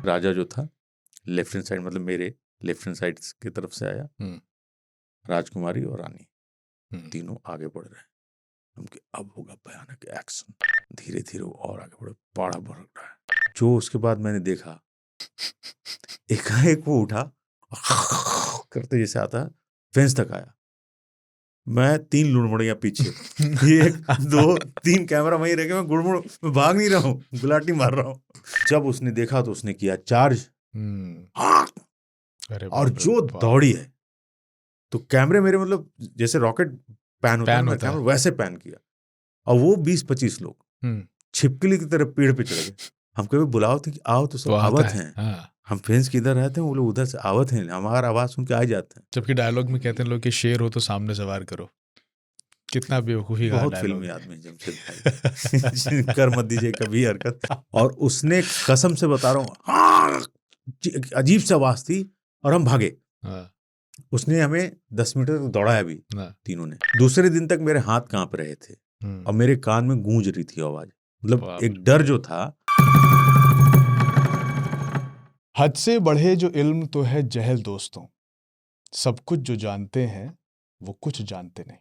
राजा जो था left hand side, मतलब मेरे लेफ्ट हैंड साइड की तरफ से आया, राजकुमारी और रानी तीनों आगे बढ़ रहे हैं। हम कि अब होगा भयानक एक्शन। धीरे धीरे वो और आगे बढ़े, पाड़ा बढ़ रहा है। जो उसके बाद मैंने देखा, एकाएक वो उठा करते जैसे आता है, फेंस तक आया। मैं 3 लुड़मुड़ियां पीछे, 1 2 3 कैमरा वहीं रह गया, मैं गुड़मुड़, मैं भाग नहीं रहा हूँ, गुलाटी मार रहा हूँ। जब उसने देखा तो उसने किया चार्ज, और जो दौड़ी है तो कैमरे मेरे, मतलब जैसे रॉकेट पैन होता है ना, कैमरा वैसे पैन किया, और वो 20-25 लोग छिपकली की तरह पेड़ पे चढ़ गए। हम कभी बुलाओ थे कि आओ तो सब आवत हैं, हम फेंस के इधर रहते हैं, वो लोग उधर से आवत हैं, हमारा आवाज सुन के आ जाते हैं। जबकि डायलॉग में कहते हैं लोग कि शेर हो तो सामने सवार करो। कितना बेवकूफी का बहुत फिल्मी आदमी जमशेद भाई, कर मत दीजिए कभी हरकत। और उसने कसम से बता रहा हूँ, हाँ, अजीब सी आवाज थी और हम भागे। उसने हमें 10 मीटर तक दौड़ाया भी, तीनों ने। दूसरे दिन तक मेरे हाथ कांप रहे थे और मेरे कान में गूंज रही थी आवाज, मतलब एक डर जो था। हद से बढ़े जो इल्म तो है जहल दोस्तों, सब कुछ जो जानते हैं वो कुछ जानते नहीं।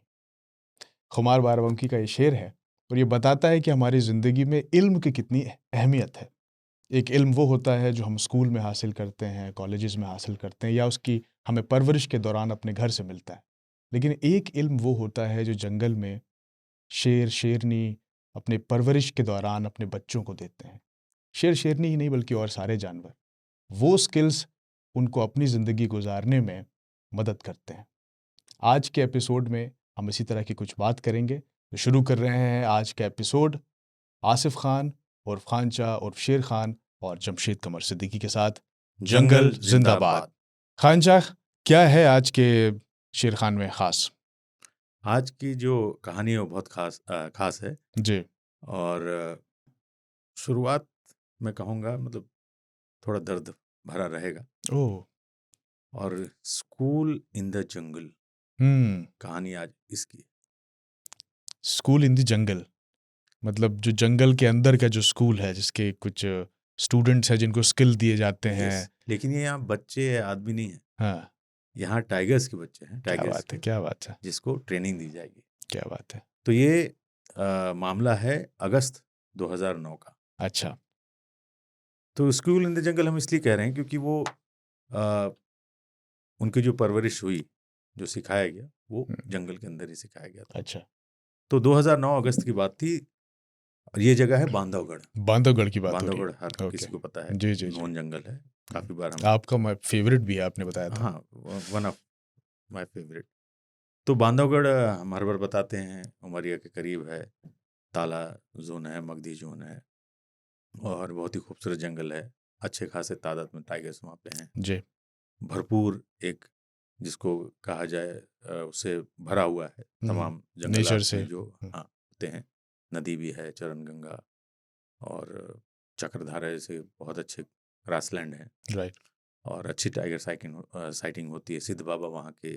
खुमार बाराबंकी का ये शेर है और ये बताता है कि हमारी ज़िंदगी में इल्म की कितनी अहमियत है। एक इल्म वो होता है जो हम स्कूल में हासिल करते हैं, कॉलेजेस में हासिल करते हैं, या उसकी हमें परवरिश के दौरान अपने घर से मिलता है। लेकिन एक इल्म वो होता है जो जंगल में शेर शेरनी अपने परवरिश के दौरान अपने बच्चों को देते हैं। शेर शेरनी ही नहीं बल्कि और सारे जानवर, वो स्किल्स उनको अपनी ज़िंदगी गुजारने में मदद करते हैं। आज के एपिसोड में हम इसी तरह की कुछ बात करेंगे। तो शुरू कर रहे हैं आज का एपिसोड आसिफ खान उर्फ खानचा उर्फ शेर खान और जमशेद कमर सिद्दीकी के साथ, जंगल जिंदाबाद। खानचा, क्या है आज के शेर खान में खास? आज की जो कहानी है वो बहुत खास है जी। और शुरुआत मैं कहूँगा, मतलब थोड़ा दर्द भरा रहेगा। ओह। और स्कूल इन द जंगल कहानी आज इसकी। स्कूल इन द जंगल मतलब जो जंगल के अंदर का जो स्कूल है, जिसके कुछ स्टूडेंट्स हैं जिनको स्किल दिए जाते हैं। लेकिन ये यहाँ बच्चे आदमी नहीं है, हाँ, यहाँ टाइगर्स के बच्चे हैं, क्या टाइगर्स बात है, क्या बात है, जिसको ट्रेनिंग दी जाएगी। क्या बात है। तो ये मामला है अगस्त 2009 का। अच्छा। तो स्कूल इन द जंगल हम इसलिए कह रहे हैं क्योंकि वो उनकी जो परवरिश हुई, जो सिखाया गया, वो जंगल के अंदर ही सिखाया गया था। अच्छा। तो 2009 अगस्त की बात थी। ये जगह है बांधवगढ़। बांधवगढ़ की बात हो रही बांधवगढ़ है। हर किसी को पता है, जी जी जी। घोन जंगल है, काफी बार हम, आपका फेवरेट भी है, आपने बताया था। हाँ, वन ऑफ माय फेवरेट। तो बांधवगढ़ हम हर बार बताते हैं, उमरिया के करीब है, ताला जोन है, मगधी जोन है, और बहुत ही खूबसूरत जंगल है। अच्छे खासे तादाद में टाइगर्स वहाँ पे हैं जी। भरपूर। एक जिसको कहा जाए उससे भरा हुआ है, तमाम नेचर जंगलात से। में जो हाँ होते हैं। नदी भी है, चरण गंगा और चक्रधारा जैसे बहुत अच्छे ग्रासलैंड हैं। राइट। और अच्छी टाइगर साइटिंग होती है। सिद्ध बाबा वहाँ के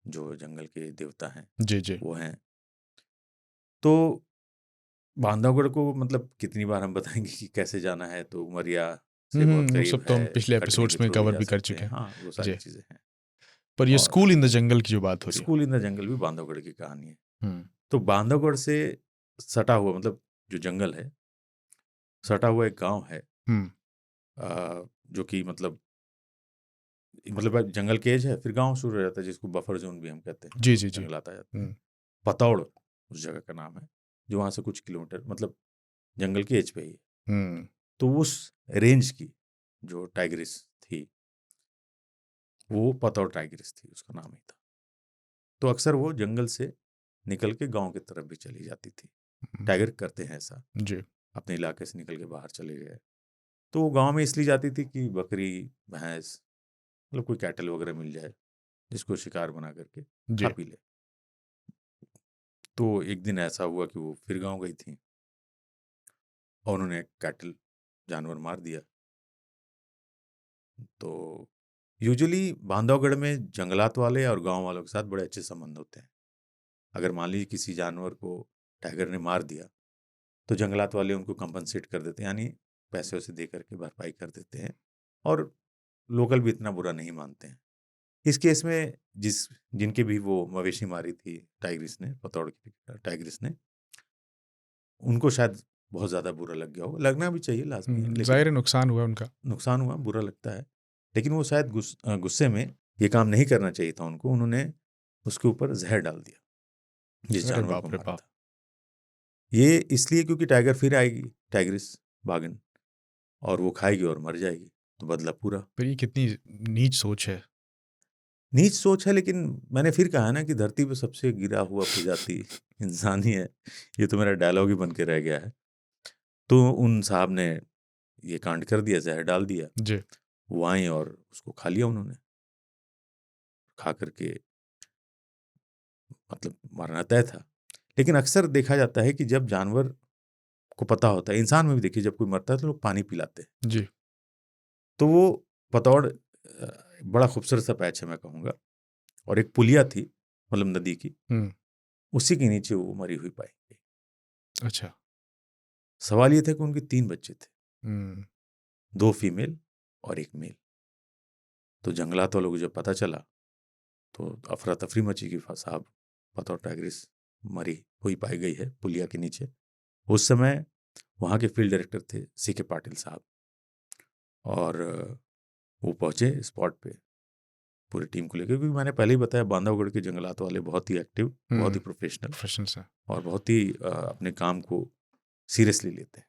जो जंगल के देवता हैं, जी जी। वो हैं। तो बांधवगढ़ को मतलब कितनी बार हम बताएंगे कि कैसे जाना है। तो उमरिया से बहुत वो करीब सब तो है, हम पिछले कटनी के एपिसोड्स में थ्रू भी कवर जा भी कर सकते चुके हैं। हैं। हाँ, वो सारी जी। चीज़ें हैं। पर ये और स्कूल इन द जंगल की जो बात हो रही है, स्कूल इन द जंगल भी बांधवगढ़ की कहानी है। हम्म। तो बांधवगढ़ से सटा हुआ, मतलब जो जंगल है, सटा हुआ एक गांव है, जो कि मतलब जंगल के एज है, फिर गांव शुरू हो जाता है, जिसको बफर जोन भी हम कहते हैं। जी जी जी। जंगलात आ जाते हैं। पतौड़ उस जगह का नाम है, जो वहाँ से कुछ किलोमीटर, मतलब जंगल के एज पे ही है। तो उस रेंज की जो टाइग्रिस थी, वो पतौड़ टाइग्रिस थी, उसका नाम ही था। तो अक्सर वो जंगल से निकल के गांव की तरफ भी चली जाती थी। टाइगर करते हैं ऐसा जी। अपने इलाके से निकल के बाहर चले गए। तो वो गांव में इसलिए जाती थी कि बकरी, भैंस, मतलब कोई कैटल वगैरह मिल जाए जिसको शिकार बना करके खा पी ले। तो एक दिन ऐसा हुआ कि वो फिर गांव गई थी और उन्होंने कैटल जानवर मार दिया। तो यूजुअली बांधवगढ़ में जंगलात वाले और गांव वालों के साथ बड़े अच्छे संबंध होते हैं। अगर मान लीजिए किसी जानवर को टाइगर ने मार दिया, तो जंगलात वाले उनको कंपनसेट कर देते हैं, यानी पैसे वैसे दे करके भरपाई कर देते हैं और लोकल भी इतना बुरा नहीं मानते हैं। इस केस में जिनके भी वो मवेशी मारी थी टाइग्रिस ने, पतौड़ की टाइग्रिस ने, उनको शायद बहुत ज़्यादा बुरा लग गया होगा, लगना भी चाहिए, लाजमी है, लेकिन ज़ाहिर है नुकसान हुआ उनका, नुकसान हुआ, बुरा लगता है, लेकिन वो शायद गुस्से में ये काम नहीं करना चाहिए था उनको, उन्होंने उसके ऊपर जहर डाल दिया जिस अरे जानवर बाप को रे मारा बाप। था। ये इसलिए क्योंकि टाइगर फिर आएगी, टाइग्रिस बाघिन, और वो खाएगी और मर जाएगी, तो बदला पूरा। पर ये कितनी नीच सोच है। नीच सोच है, लेकिन मैंने फिर कहा ना कि धरती पे सबसे गिरा हुआ प्रजाति इंसान ही है। ये तो मेरा डायलॉग ही बन के रह गया है। तो उन साहब ने ये कांड कर दिया, जहर डाल दिया, जी। वो आई और उसको खा लिया उन्होंने। खा करके मतलब मरना तय था। लेकिन अक्सर देखा जाता है कि जब जानवर को पता होता है, इंसान में भी देखिए, जब कोई मरता है तो लोग पानी पिलाते हैं। जी। तो वो पतौड़ बड़ा खूबसूरत सा पैच है मैं कहूँगा, और एक पुलिया थी, मतलब नदी की, उसी के नीचे वो मरी हुई पाई गई। अच्छा। सवाल ये था कि उनके 3 बच्चे थे, 2 फीमेल और 1 मेल। तो जंगलात वालों को जब पता चला तो अफरा तफरी मची कि साहब पतौड़ टाइग्रिस मरी हुई पाई गई है पुलिया के नीचे। उस समय वहाँ के फील्ड डायरेक्टर थे C.K. पाटिल साहब, और वो पहुँचे स्पॉट पे पूरी टीम को लेकर, क्योंकि मैंने पहले ही बताया बांधवगढ़ के जंगलात वाले बहुत ही एक्टिव, बहुत ही प्रोफेशनल और बहुत ही अपने काम को सीरियसली लेते हैं।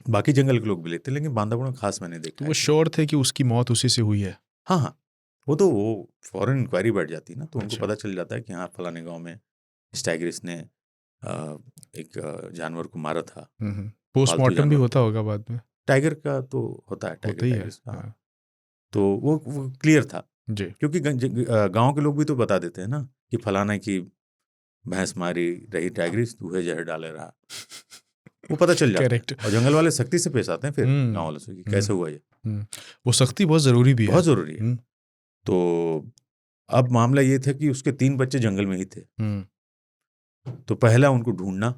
बाकी जंगल के लोग भी लेते हैं, लेकिन बांधवगढ़ में खास मैंने देखा तो है वो श्योर थे कि उसकी मौत उसी से हुई है। हाँ हाँ, वो तो वो फौरन इंक्वायरी बैठ जाती है ना, तो उनको अच्छा। पता चल जाता है कि हाँ फलाने गांव में इस टाइग्रिस ने एक जानवर को मारा था। पोस्टमार्टम भी होता होगा बाद में। टाइगर का तो होता है, होता ही है। टाइग्रिस हाँ। तो वो क्लियर था जी। क्योंकि गांव के लोग भी तो बता देते हैं ना कि फलाना की भैंस मारी रही टाइग्रिस, तू है जहर डाले रहा, वो पता चल जाता है। और जंगल वाले सख्ती से पेश आते हैं फिर गांव वालों से कि कैसे हुआ ये। वो सख्ती बहुत जरूरी भी है, बहुत जरूरी है। तो अब मामला ये था कि उसके 3 बच्चे जंगल में ही थे। तो पहला उनको ढूंढना,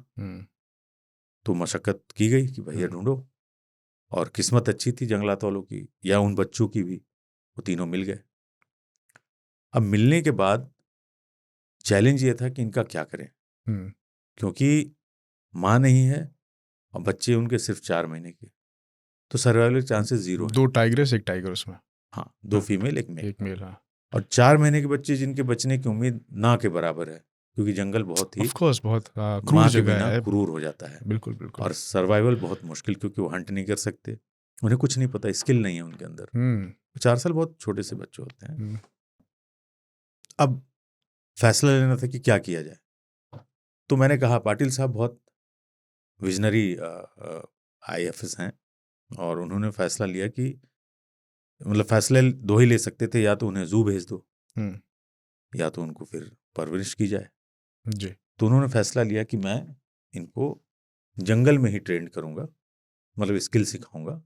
तो मशक्कत की गई कि भैया ढूंढो, और किस्मत अच्छी थी जंगलात वालों की या उन बच्चों की भी, वो तीनों मिल गए। अब मिलने के बाद चैलेंज ये था कि इनका क्या करें, क्योंकि माँ नहीं है और बच्चे उनके सिर्फ 4 महीने के, तो सर्वाइवल चांसेस 0 है। 2 टाइग्रिस 1 टाइगर उसमें। हाँ, 2 फीमेल 1 मेल। हाँ। और 4 महीने के बच्चे जिनके बचने की उम्मीद ना के बराबर है, क्योंकि जंगल बहुत ही ऑफ कोर्स बहुत क्रूर माँ के जगह बिना है। क्रूर हो जाता है। बिल्कुल बिल्कुल। और सर्वाइवल बहुत मुश्किल, क्योंकि वो हंट नहीं कर सकते, उन्हें कुछ नहीं पता, स्किल नहीं है उनके अंदर। 4 साल बहुत छोटे से बच्चे होते हैं। अब फैसला लेना था कि क्या किया जाए। तो मैंने कहा पाटिल साहब बहुत विजनरी IAFS हैं, और उन्होंने फैसला लिया कि मतलब फैसले 2 ही ले सकते थे, या तो उन्हें जू भेज दो या तो उनको फिर परवरिश की जाए। जी। तो उन्होंने फैसला लिया कि मैं इनको जंगल में ही ट्रेन करूंगा, मतलब स्किल सिखाऊंगा,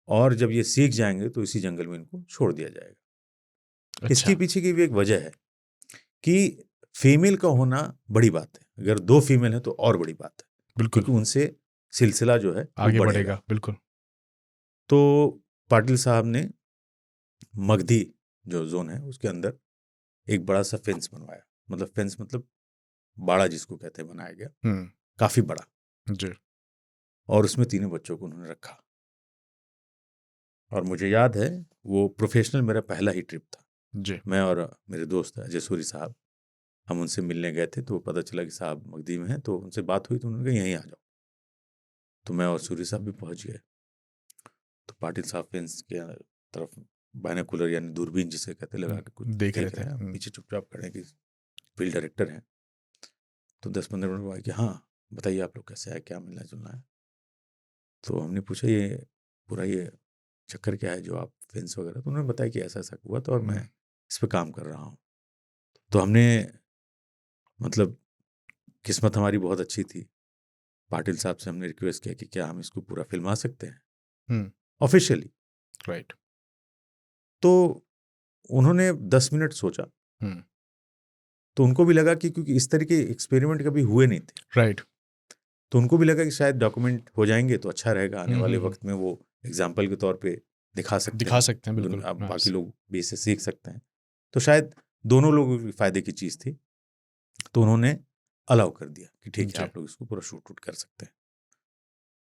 और जब ये सीख जाएंगे तो इसी जंगल में इनको छोड़ दिया जाएगा। अच्छा। इसके पीछे की भी एक वजह है कि फीमेल का होना बड़ी बात है, अगर 2 फीमेल है तो और बड़ी बात है, बिल्कुल, क्योंकि उनसे सिलसिला जो है आगे बढ़ेगा। बिल्कुल। तो पाटिल साहब ने मगधी जो जोन है उसके अंदर एक बड़ा सा फेंस बनवाया, मतलब फेंस मतलब बाड़ा जिसको कहते हैं, बनाया गया काफी बड़ा जी। और उसमें तीनों बच्चों को उन्होंने रखा। और मुझे याद है वो प्रोफेशनल मेरा पहला ही ट्रिप था जी। मैं और मेरे दोस्त अजय सूरी साहब, हम उनसे मिलने गए थे। तो पता चला कि साहब मगधी में हैं, तो उनसे बात हुई तो उन्होंने कहा यहीं आ जाओ। तो मैं और सूरी साहब भी पहुंच गए। तो पाटिल साहब फेंस के तरफ बाइनोकुलर यानी दूरबीन जिसे कहते लगा के कुछ देख रहे हैं, पीछे चुपचाप खड़े कि फील्ड डायरेक्टर हैं। तो 10-15 मिनट बाद कि हाँ बताइए आप लोग कैसे है, क्या मिलना जुलना है। तो हमने पूछा ये पूरा ये चक्कर क्या है जो आप फेंस वगैरह, तो उन्होंने बताया कि ऐसा ऐसा हुआ था और मैं इस पर काम कर रहा हूँ। तो हमने मतलब किस्मत हमारी बहुत अच्छी थी, पाटिल साहब से हमने रिक्वेस्ट किया कि क्या हम इसको पूरा फिल्मा सकते हैं ऑफिशियली। राइट। तो उन्होंने 10 मिनट सोचा, तो उनको भी लगा कि क्योंकि इस तरह के एक्सपेरिमेंट कभी हुए नहीं थे, राइट। तो उनको भी लगा कि शायद डॉक्यूमेंट हो जाएंगे तो अच्छा रहेगा, आने वाले वक्त में वो एग्जाम्पल के तौर पे दिखा दिखा हैं, सकते हैं बिल्कुल। आप बाकी लोग भी इससे सीख सकते हैं। तो शायद दोनों लोगों के फायदे की चीज़ थी, तो उन्होंने अलाउ कर दिया कि ठीक है आप लोग इसको पूरा शूट वूट कर सकते हैं।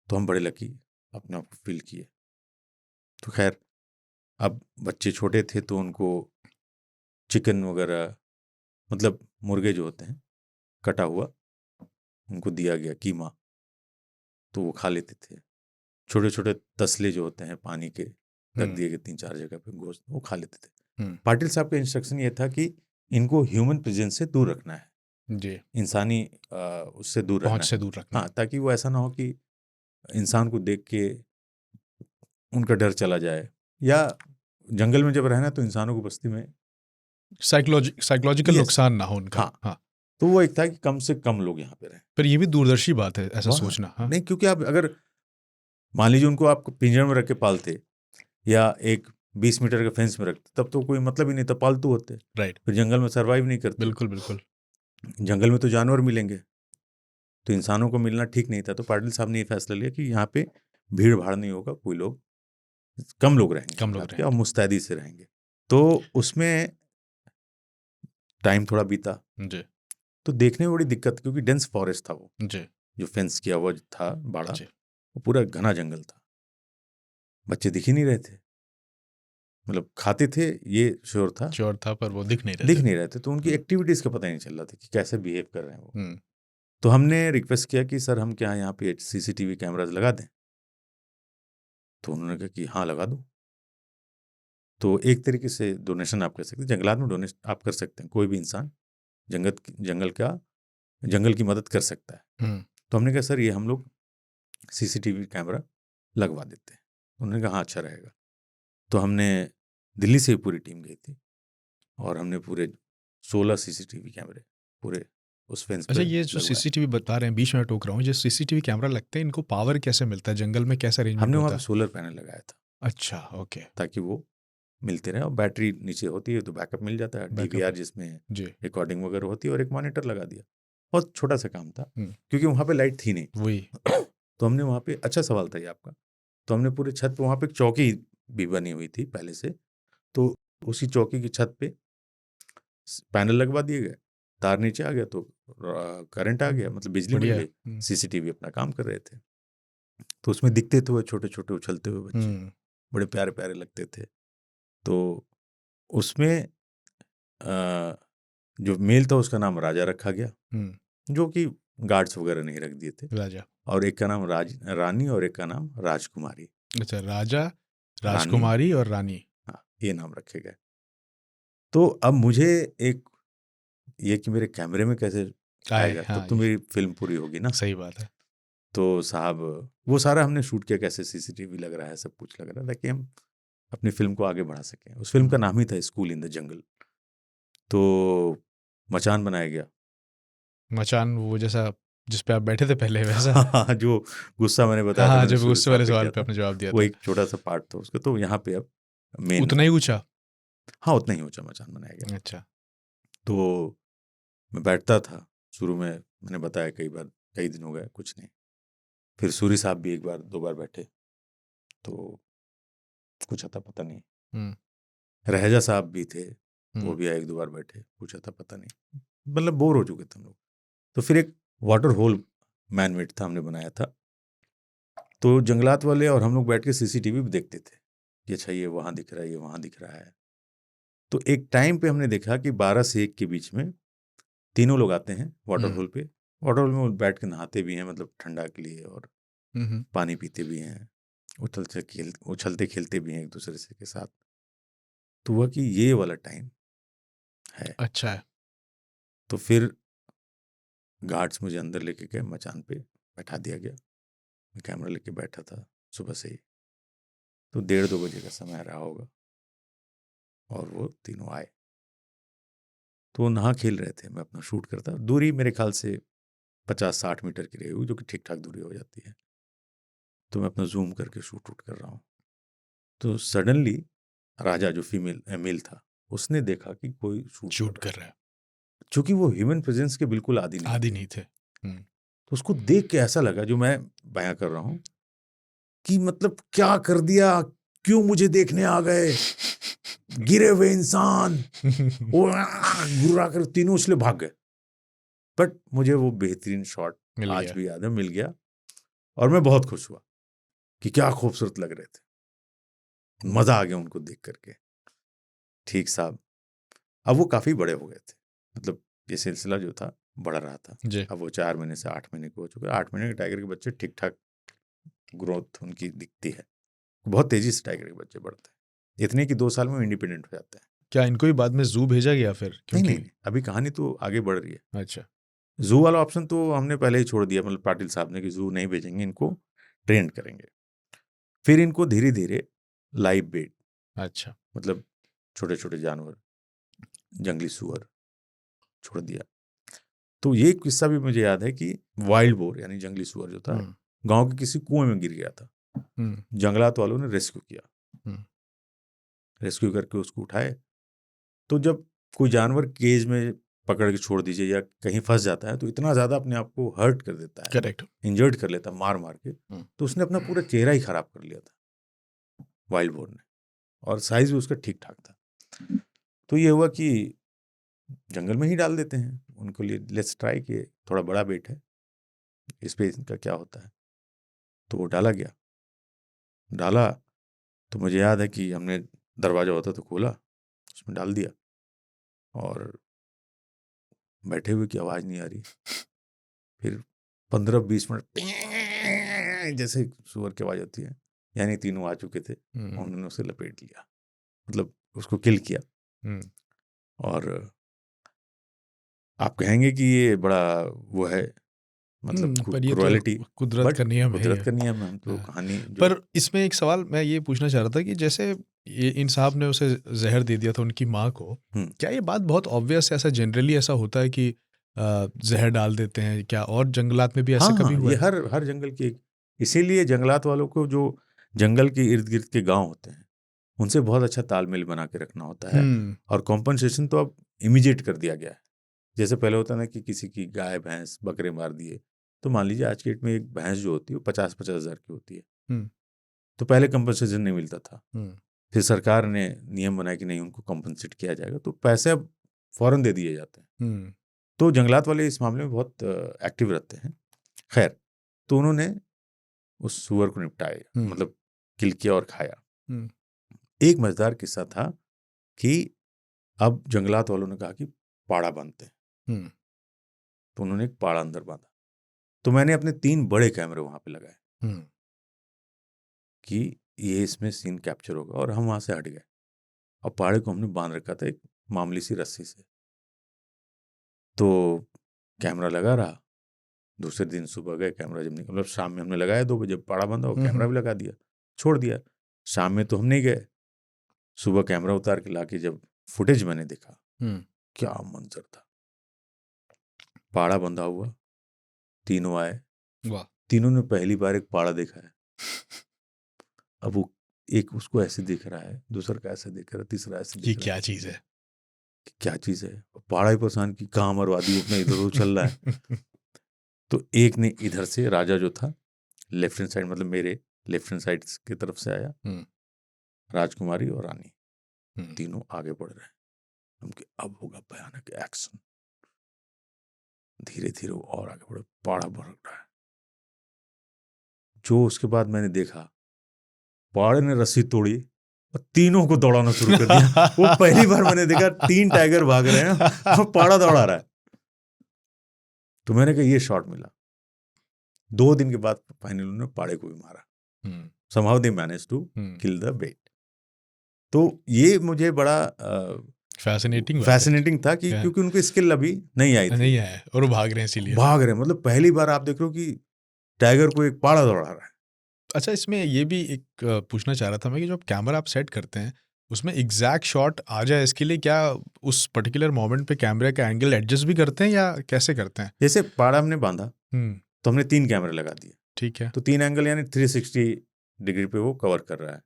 तो हम बड़े लकी अपने आप को फील किए। तो खैर अब बच्चे छोटे थे तो उनको चिकन वगैरह, मतलब मुर्गे जो होते हैं कटा हुआ, उनको दिया गया कीमा, तो वो खा लेते थे। छोटे छोटे तसले जो होते हैं पानी के रख दिए गए 3-4 जगह पे गोश्त, वो खा लेते थे। पाटिल साहब का इंस्ट्रक्शन ये था कि इनको ह्यूमन प्रेजेंस से दूर रखना है जी, इंसानी उससे दूर पहुंच रखना से है। दूर रखना। हाँ, ताकि वो ऐसा ना हो कि इंसान को देख के उनका डर चला जाए, या जंगल में जब रहना तो इंसानों को बस्ती में साइकोलॉजिकल नुकसान ना हो उनका। हाँ। तो वो एक था कि कम से कम लोग यहाँ पे रहें। पर ये भी दूरदर्शी बात है ऐसा सोचना। नहीं, क्योंकि आप अगर मान लीजिए उनको आप पिंजरे में रख के पालते या एक 20 मीटर के फेंस में रखते, तब तो कोई मतलब ही नहीं था, पालतू होते। राइट। फिर जंगल में सरवाइव नहीं करते। बिल्कुल बिल्कुल। जंगल में तो जानवर मिलेंगे, तो इंसानों को मिलना ठीक नहीं था। तो पाटिल साहब ने ये फैसला लिया कि यहाँ पे भीड़ भाड़ नहीं होगा, कोई लोग कम लोग रहेंगे, और मुस्तैदी से रहेंगे। तो उसमें टाइम थोड़ा बीता जी। तो देखने में बड़ी दिक्कत, क्योंकि डेंस फॉरेस्ट था वो जी, जो फेंस किया हुआ था बड़ा, वो पूरा घना जंगल था। बच्चे दिख ही नहीं रहे थे, मतलब खाते थे ये श्योर था, पर वो दिख नहीं रहे थे। तो उनकी एक्टिविटीज का पता नहीं चल रहा था कि कैसे बिहेव कर रहे हैं वो। तो हमने रिक्वेस्ट किया कि सर हम क्या यहाँ पे CCTV कैमराज लगा दें? तो उन्होंने कहा कि हाँ लगा दो। तो एक तरीके से डोनेशन आप कर सकते हैं, जंगलात में डोनेशन आप कर सकते हैं, कोई भी इंसान जंगल की मदद कर सकता है। तो हमने कहा सर ये हम लोग CCTV कैमरा लगवा देते हैं। उन्होंने कहा हाँ अच्छा रहेगा। तो हमने दिल्ली से पूरी टीम गई थी और हमने पूरे 16 CCTV कैमरे पूरे उस फेंस पे। अच्छा, ये जो CCTV बता रहे हैं, बीच में टोक रहा हूँ, जो CCTV कैमरा लगते हैं इनको पावर कैसे मिलता है जंगल में, कैसा अरेंजमेंट हमने होता वहाँ है? पे सोलर पैनल लगाया था। अच्छा, ओके। ताकि वो मिलते रहे, और बैटरी नीचे होती है तो बैकअप मिल जाता है, DVR जिसमें रिकॉर्डिंग वगैरह होती है, और एक मॉनिटर लगा दिया। बहुत छोटा सा काम था क्योंकि वहाँ पे लाइट थी नहीं वही। तो हमने वहाँ पे, अच्छा सवाल था ये आपका, तो हमने पूरे छत पे, वहाँ पे एक चौकी भी बनी हुई थी पहले से, तो उसी चौकी की छत पे पैनल लगवा दिए गए, तार नीचे आ गया तो करंट आ गया, मतलब बिजली मिल गई, CCTV अपना काम कर रहे थे। तो उसमें दिखते थे वो छोटे छोटे उछलते हुए बच्चे, बड़े प्यारे प्यारे लगते थे। तो उसमें जो मेल था उसका नाम राजा रखा गया, जो कि गार्ड्स वगैरह नहीं रख दिए थे, राजा। और एक का नाम रानी, और एक का नाम राजकुमारी। अच्छा, राजा, राजकुमारी और रानी, हाँ, ये नाम रखे गए। तो अब मुझे एक ये कि मेरे कैमरे में कैसे आएगा, हाँ, तो मेरी फिल्म पूरी होगी ना। सही बात है। तो साहब वो सारा हमने शूट किया, कैसे CCTV लग रहा है, सब कुछ लग रहा था कि हम अपनी फिल्म को आगे बढ़ा सकें। उस फिल्म का नाम ही था स्कूल इन द जंगल। तो मचान बनाया गया। मचान वो जैसा जिस पे आप बैठे थे पहले वैसा? हाँ, जो गुस्सा मैंने बताया था, हाँ, मैंने जब गुस्से वाले सवाल पे आपने जवाब दिया वो था, एक छोटा सा पार्ट था उसका। तो यहाँ पे अब मेन उतना ही ऊंचा? हाँ, उतना ही ऊंचा मचान बनाया गया। अच्छा। तो मैं बैठता था, शुरू में मैंने बताया कई दिन हो गए कुछ नहीं। फिर सूरी साहब भी एक बार 2 बार बैठे, तो कुछ आता पता नहीं। रहेजा साहब भी थे, वो भी आए 1-2 बार बैठे, कुछ आता पता नहीं, मतलब बोर हो चुके थे हम लोग। तो फिर एक वाटर होल मैनमेड था, हमने बनाया था। तो जंगलात वाले और हम लोग बैठ के CCTV भी देखते थे कि अच्छा ये वहाँ दिख रहा है, ये वहाँ दिख रहा है। तो एक टाइम पे हमने देखा कि 12 से 1 के बीच में तीनों लोग आते हैं वाटर होल पे। वाटर होल में वो बैठ के नहाते भी हैं, मतलब ठंडा के लिए, और पानी पीते भी हैं, उछलते खेलते भी हैं एक दूसरे से के साथ। तो हुआ कि ये वाला टाइम है। अच्छा है। तो फिर गार्ड्स मुझे अंदर लेके गए, मचान पे बैठा दिया गया, मैं कैमरा लेके बैठा था सुबह से ही। तो 1:30-2 बजे का समय रहा होगा, और वो तीनों आए। तो वो नहा खेल रहे थे, मैं अपना शूट करता। दूरी मेरे ख्याल से 50-60 मीटर की रही हुई, जो कि ठीक ठाक दूरी हो जाती है। तो मैं अपना जूम करके शूट कर रहा हूँ। तो सडनली राजा जो मेल था, उसने देखा कि कोई शूट कर रहा है, क्योंकि वो ह्यूमन प्रेजेंस के बिल्कुल आदी नहीं थे। तो उसको देख के ऐसा लगा, जो मैं बयां कर रहा हूँ, कि मतलब क्या कर दिया, क्यों मुझे देखने आ गए, गिरे हुए इंसान, गुर्रा कर तीनों इसलिए भाग गए। बट मुझे वो बेहतरीन शॉट आज भी याद है, मिल गया और मैं बहुत खुश हुआ कि क्या खूबसूरत लग रहे थे, मजा आ गया उनको देख करके। ठीक साहब, अब वो काफी बड़े हो गए थे, मतलब ये सिलसिला जो था बढ़ रहा था। अब वो 4 महीने से 8 महीने के हो चुके। 8 महीने के टाइगर के बच्चे ठीक ठाक ग्रोथ उनकी दिखती है, बहुत तेजी से टाइगर के बच्चे बढ़ते हैं, इतने कि 2 साल में इंडिपेंडेंट हो जाते हैं। क्या इनको ही बाद में जू भेजा गया फिर? नहीं, अभी कहानी तो आगे बढ़ रही है। अच्छा, जू वाला ऑप्शन तो हमने पहले ही छोड़ दिया, मतलब पाटिल साहब ने कि जू नहीं भेजेंगे, इनको ट्रेन करेंगे। फिर इनको धीरे धीरे लाइव बेट, अच्छा, मतलब छोटे छोटे जानवर, जंगली सुअर छोड़ दिया। तो ये किस्सा भी मुझे याद है कि वाइल्ड बोर यानी जंगली सुअर जो था गांव के किसी कुएं में गिर गया था, जंगलात वालों ने रेस्क्यू किया, रेस्क्यू करके उसको उठाए। तो जब कोई जानवर केज में पकड़ के छोड़ दीजिए या कहीं फंस जाता है तो इतना ज्यादा अपने आप को हर्ट कर देता है, करेक्ट, इंजर्ड कर लेता, मार मार के, तो उसने अपना पूरा चेहरा ही खराब कर लिया था वाइल्ड बोर ने, और साइज भी उसका ठीक ठाक था। तो ये हुआ कि जंगल में ही डाल देते हैं उनको लिए, लेट्स ट्राई कि थोड़ा बड़ा बेट है, इस पे इनका क्या होता है। तो वो डाला गया, डाला तो मुझे याद है कि हमने दरवाजा होता तो खोला, उसमें डाल दिया और बैठे हुए की आवाज़ नहीं आ रही। फिर 15-20 मिनट जैसे सुअर की आवाज़ होती है, यानी तीनों आ चुके थे, उन्होंने उसे लपेट लिया, मतलब उसको किल किया। और आप कहेंगे कि ये बड़ा वो है, मतलब क्रूएलिटी, कुदरत का नियम है, कुदरत का नियम है। हम तो कहानी पर इसमें एक सवाल मैं ये पूछना चाह रहा था कि जैसे ये इन साहब ने उसे जहर दे दिया था उनकी माँ को, क्या ये बात बहुत ऑब्वियस है, ऐसा जनरली ऐसा होता है कि जहर डाल देते हैं क्या? और जंगलात में भी ऐसा कभी हुआ ये है? हर जंगल की, इसीलिए जंगलात वालों को जो जंगल के इर्द गिर्द के गांव होते हैं उनसे बहुत अच्छा तालमेल बना के रखना होता है। और कॉम्पनसेशन तो अब इमीडिएट कर दिया गया है। जैसे पहले होता ना कि किसी की गाय भैंस बकरे मार दिए, तो मान लीजिए आज के डेट में एक भैंस जो होती है वो 50-50 हज़ार की होती है, तो पहले कंपनसेशन नहीं मिलता था। फिर सरकार ने नियम बनाया कि नहीं, उनको कंपनसेट किया जाएगा, तो पैसे अब फौरन दे दिए जाते हैं। तो जंगलात वाले इस मामले में बहुत एक्टिव रहते हैं। खैर, तो उन्होंने उस सुअर को निपटाया, मतलब किल किया और खाया। एक मजेदार किस्सा था कि अब जंगलात वालों ने कहा कि पाड़ा बांधते हैं, तो उन्होंने एक पाड़ा अंदर बांधा। तो मैंने अपने 3 बड़े कैमरे वहां पे लगाए कि ये इसमें सीन कैप्चर होगा, और हम वहां से हट गए और पाड़े को हमने बांध रखा था एक मामूली सी रस्सी से। तो कैमरा लगा रहा। दूसरे दिन सुबह गए, कैमरा जब मतलब शाम में हमने लगाया 2 बजे, पाड़ा बांधा और कैमरा भी लगा दिया, छोड़ दिया। शाम में तो हम नहीं गए, सुबह कैमरा उतार के लाके जब फुटेज मैंने देखा, क्या मंजर था। पाड़ा बंधा हुआ, तीनों आए, तीनों ने पहली बार एक पाड़ा देखा है। अब वो एक उसको ऐसे देख रहा है, दूसरा का ऐसे देख रहा है, तीसरा ऐसे देख रहा है, क्या चीज है, क्या चीज है। पाड़ा ही परेशान की कहाँ मरवादी, अपना इधर उधर चल रहा है। तो एक ने इधर से, राजा जो था लेफ्ट हैंड साइड, मतलब मेरे लेफ्ट हैंड साइड की तरफ से आया, राजकुमारी और रानी तीनों आगे बढ़ रहे हैं। उनके अब होगा भयानक एक्शन। धीरे धीरे वो और आगे बढ़े, पाड़ा भड़क रहा है। जो उसके बाद मैंने देखा, पाड़े ने रस्सी तोड़ी और तीनों को दौड़ाना शुरू कर दिया। वो पहली बार मैंने देखा 3 टाइगर भाग रहे हैं और पाड़ा दौड़ा रहा है। तो मैंने कहा ये शॉट मिला। 2 दिन के बाद फाइनल उन्होंने पाड़े को भी मारा। somehow they managed to kill the bait। तो ये मुझे बड़ा फैसिनेटिंग था कि क्योंकि उनको स्किल अभी नहीं आई थी, और वो भाग रहे हैं, इसीलिए भाग रहे हैं। मतलब पहली बार आप देख रहे हो कि टाइगर को एक पाड़ा दौड़ा रहा है। अच्छा, इसमें ये भी एक पूछना चाह रहा था मैं कि जब कैमरा आप सेट करते हैं उसमें एग्जैक्ट शॉट आ जाए, इसके लिए क्या उस पर्टिकुलर मोमेंट पे कैमरा का एंगल एडजस्ट भी करते हैं या कैसे करते हैं? जैसे पाड़ा हमने बांधा तो हमने 3 कैमरे लगा दिए, ठीक है, तो 3 एंगल यानी 360 डिग्री पे वो कवर कर रहा है।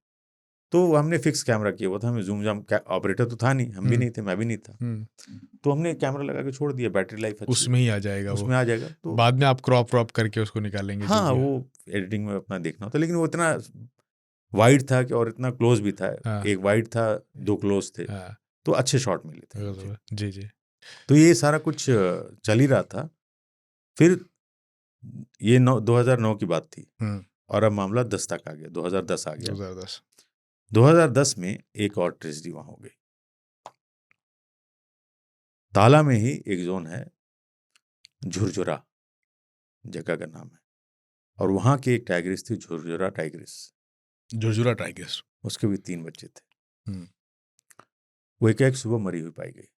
तो हमने फिक्स कैमरा किया हुआ था, हमें जूम जाम ऑपरेटर तो था नहीं, हम भी नहीं थे, मैं भी नहीं था, तो हमने कैमरा लगा के छोड़ दिया, बैटरी लाइफ अच्छी, उसमें ही आ जाएगा, उसमें आ जाएगा। तो बाद में आप क्रॉप करके उसको निकालेंगे। हाँ, वो एडिटिंग में अपना देखना होता, लेकिन वो इतना वाइड था कि और इतना क्लोज भी था, एक वाइड था, 2 क्लोज थे, तो अच्छे शॉट मिले थे। जी जी। तो ये सारा कुछ चल ही रहा था। फिर ये 2009 की बात थी, और अब मामला 10 तक आ गया, 2010 आ गया। 2010 में एक और ट्रेजेडी वहां हो गई। ताला में ही एक जोन है, झुरझुरा जगह का नाम है, और वहां की एक टाइग्रेस थी, झुरझुरा टाइग्रेस। उसके भी 3 बच्चे थे। वो एक सुबह मरी हुई पाई गई।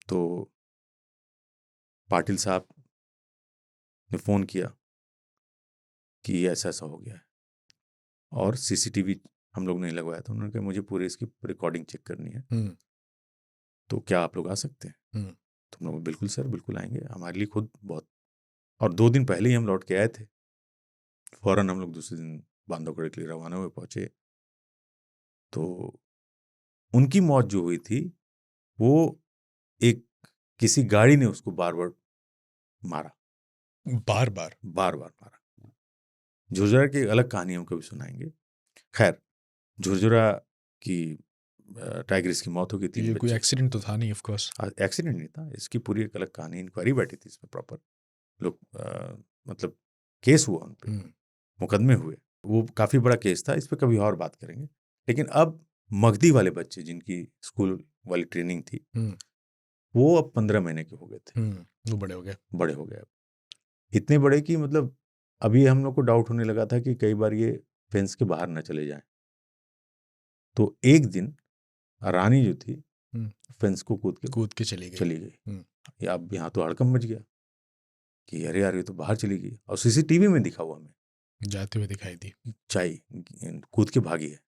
तो पाटिल साहब ने फोन किया कि ऐसा ऐसा हो गया है, और सीसीटीवी हम लोग नहीं लगवाया था। उन्होंने कहा मुझे पूरी इसकी रिकॉर्डिंग चेक करनी है, तो क्या आप लोग आ सकते हैं? तो हम लोग बिल्कुल सर, बिल्कुल आएंगे, हमारे लिए खुद बहुत। और 2 दिन पहले ही हम लौट के आए थे, फौरन हम लोग दूसरे दिन बांधवगढ़ के लिए रवाना हुए, पहुंचे। तो उनकी मौत जो हुई थी, वो एक किसी गाड़ी ने उसको बार बार मारा। झुरझुरा की अलग कहानी हम कभी सुनाएंगे। खैर, झुरझुरा की टाइग्रेस की मौत हो गई, 3 बच्चे। कोई एक्सीडेंट तो था नहीं, ऑफ कोर्स एक्सीडेंट नहीं था, इसकी पूरी एक अलग कहानी, इंक्वायरी बैठी थी इसमें, प्रॉपर लोग मतलब केस हुआ उन पे, मुकदमे हुए, वो काफी बड़ा केस था, इस पे कभी और बात करेंगे। लेकिन अब मगधी वाले बच्चे जिनकी स्कूल वाली ट्रेनिंग थी, वो अब 15 महीने के हो गए थे। वो बड़े हो गए, इतने बड़े कि मतलब अभी हम लोग को डाउट होने लगा था कि कई बार ये फेंस के बाहर न चले जाएं। तो एक दिन रानी जो थी, फेंस को कूद के चली गई। अब यहाँ तो हड़कंप मच गया कि अरे यार, ये तो बाहर चली गई, और सीसीटीवी में दिखा हुआ हमें जाते हुए दिखाई दी, कूद के भागी है।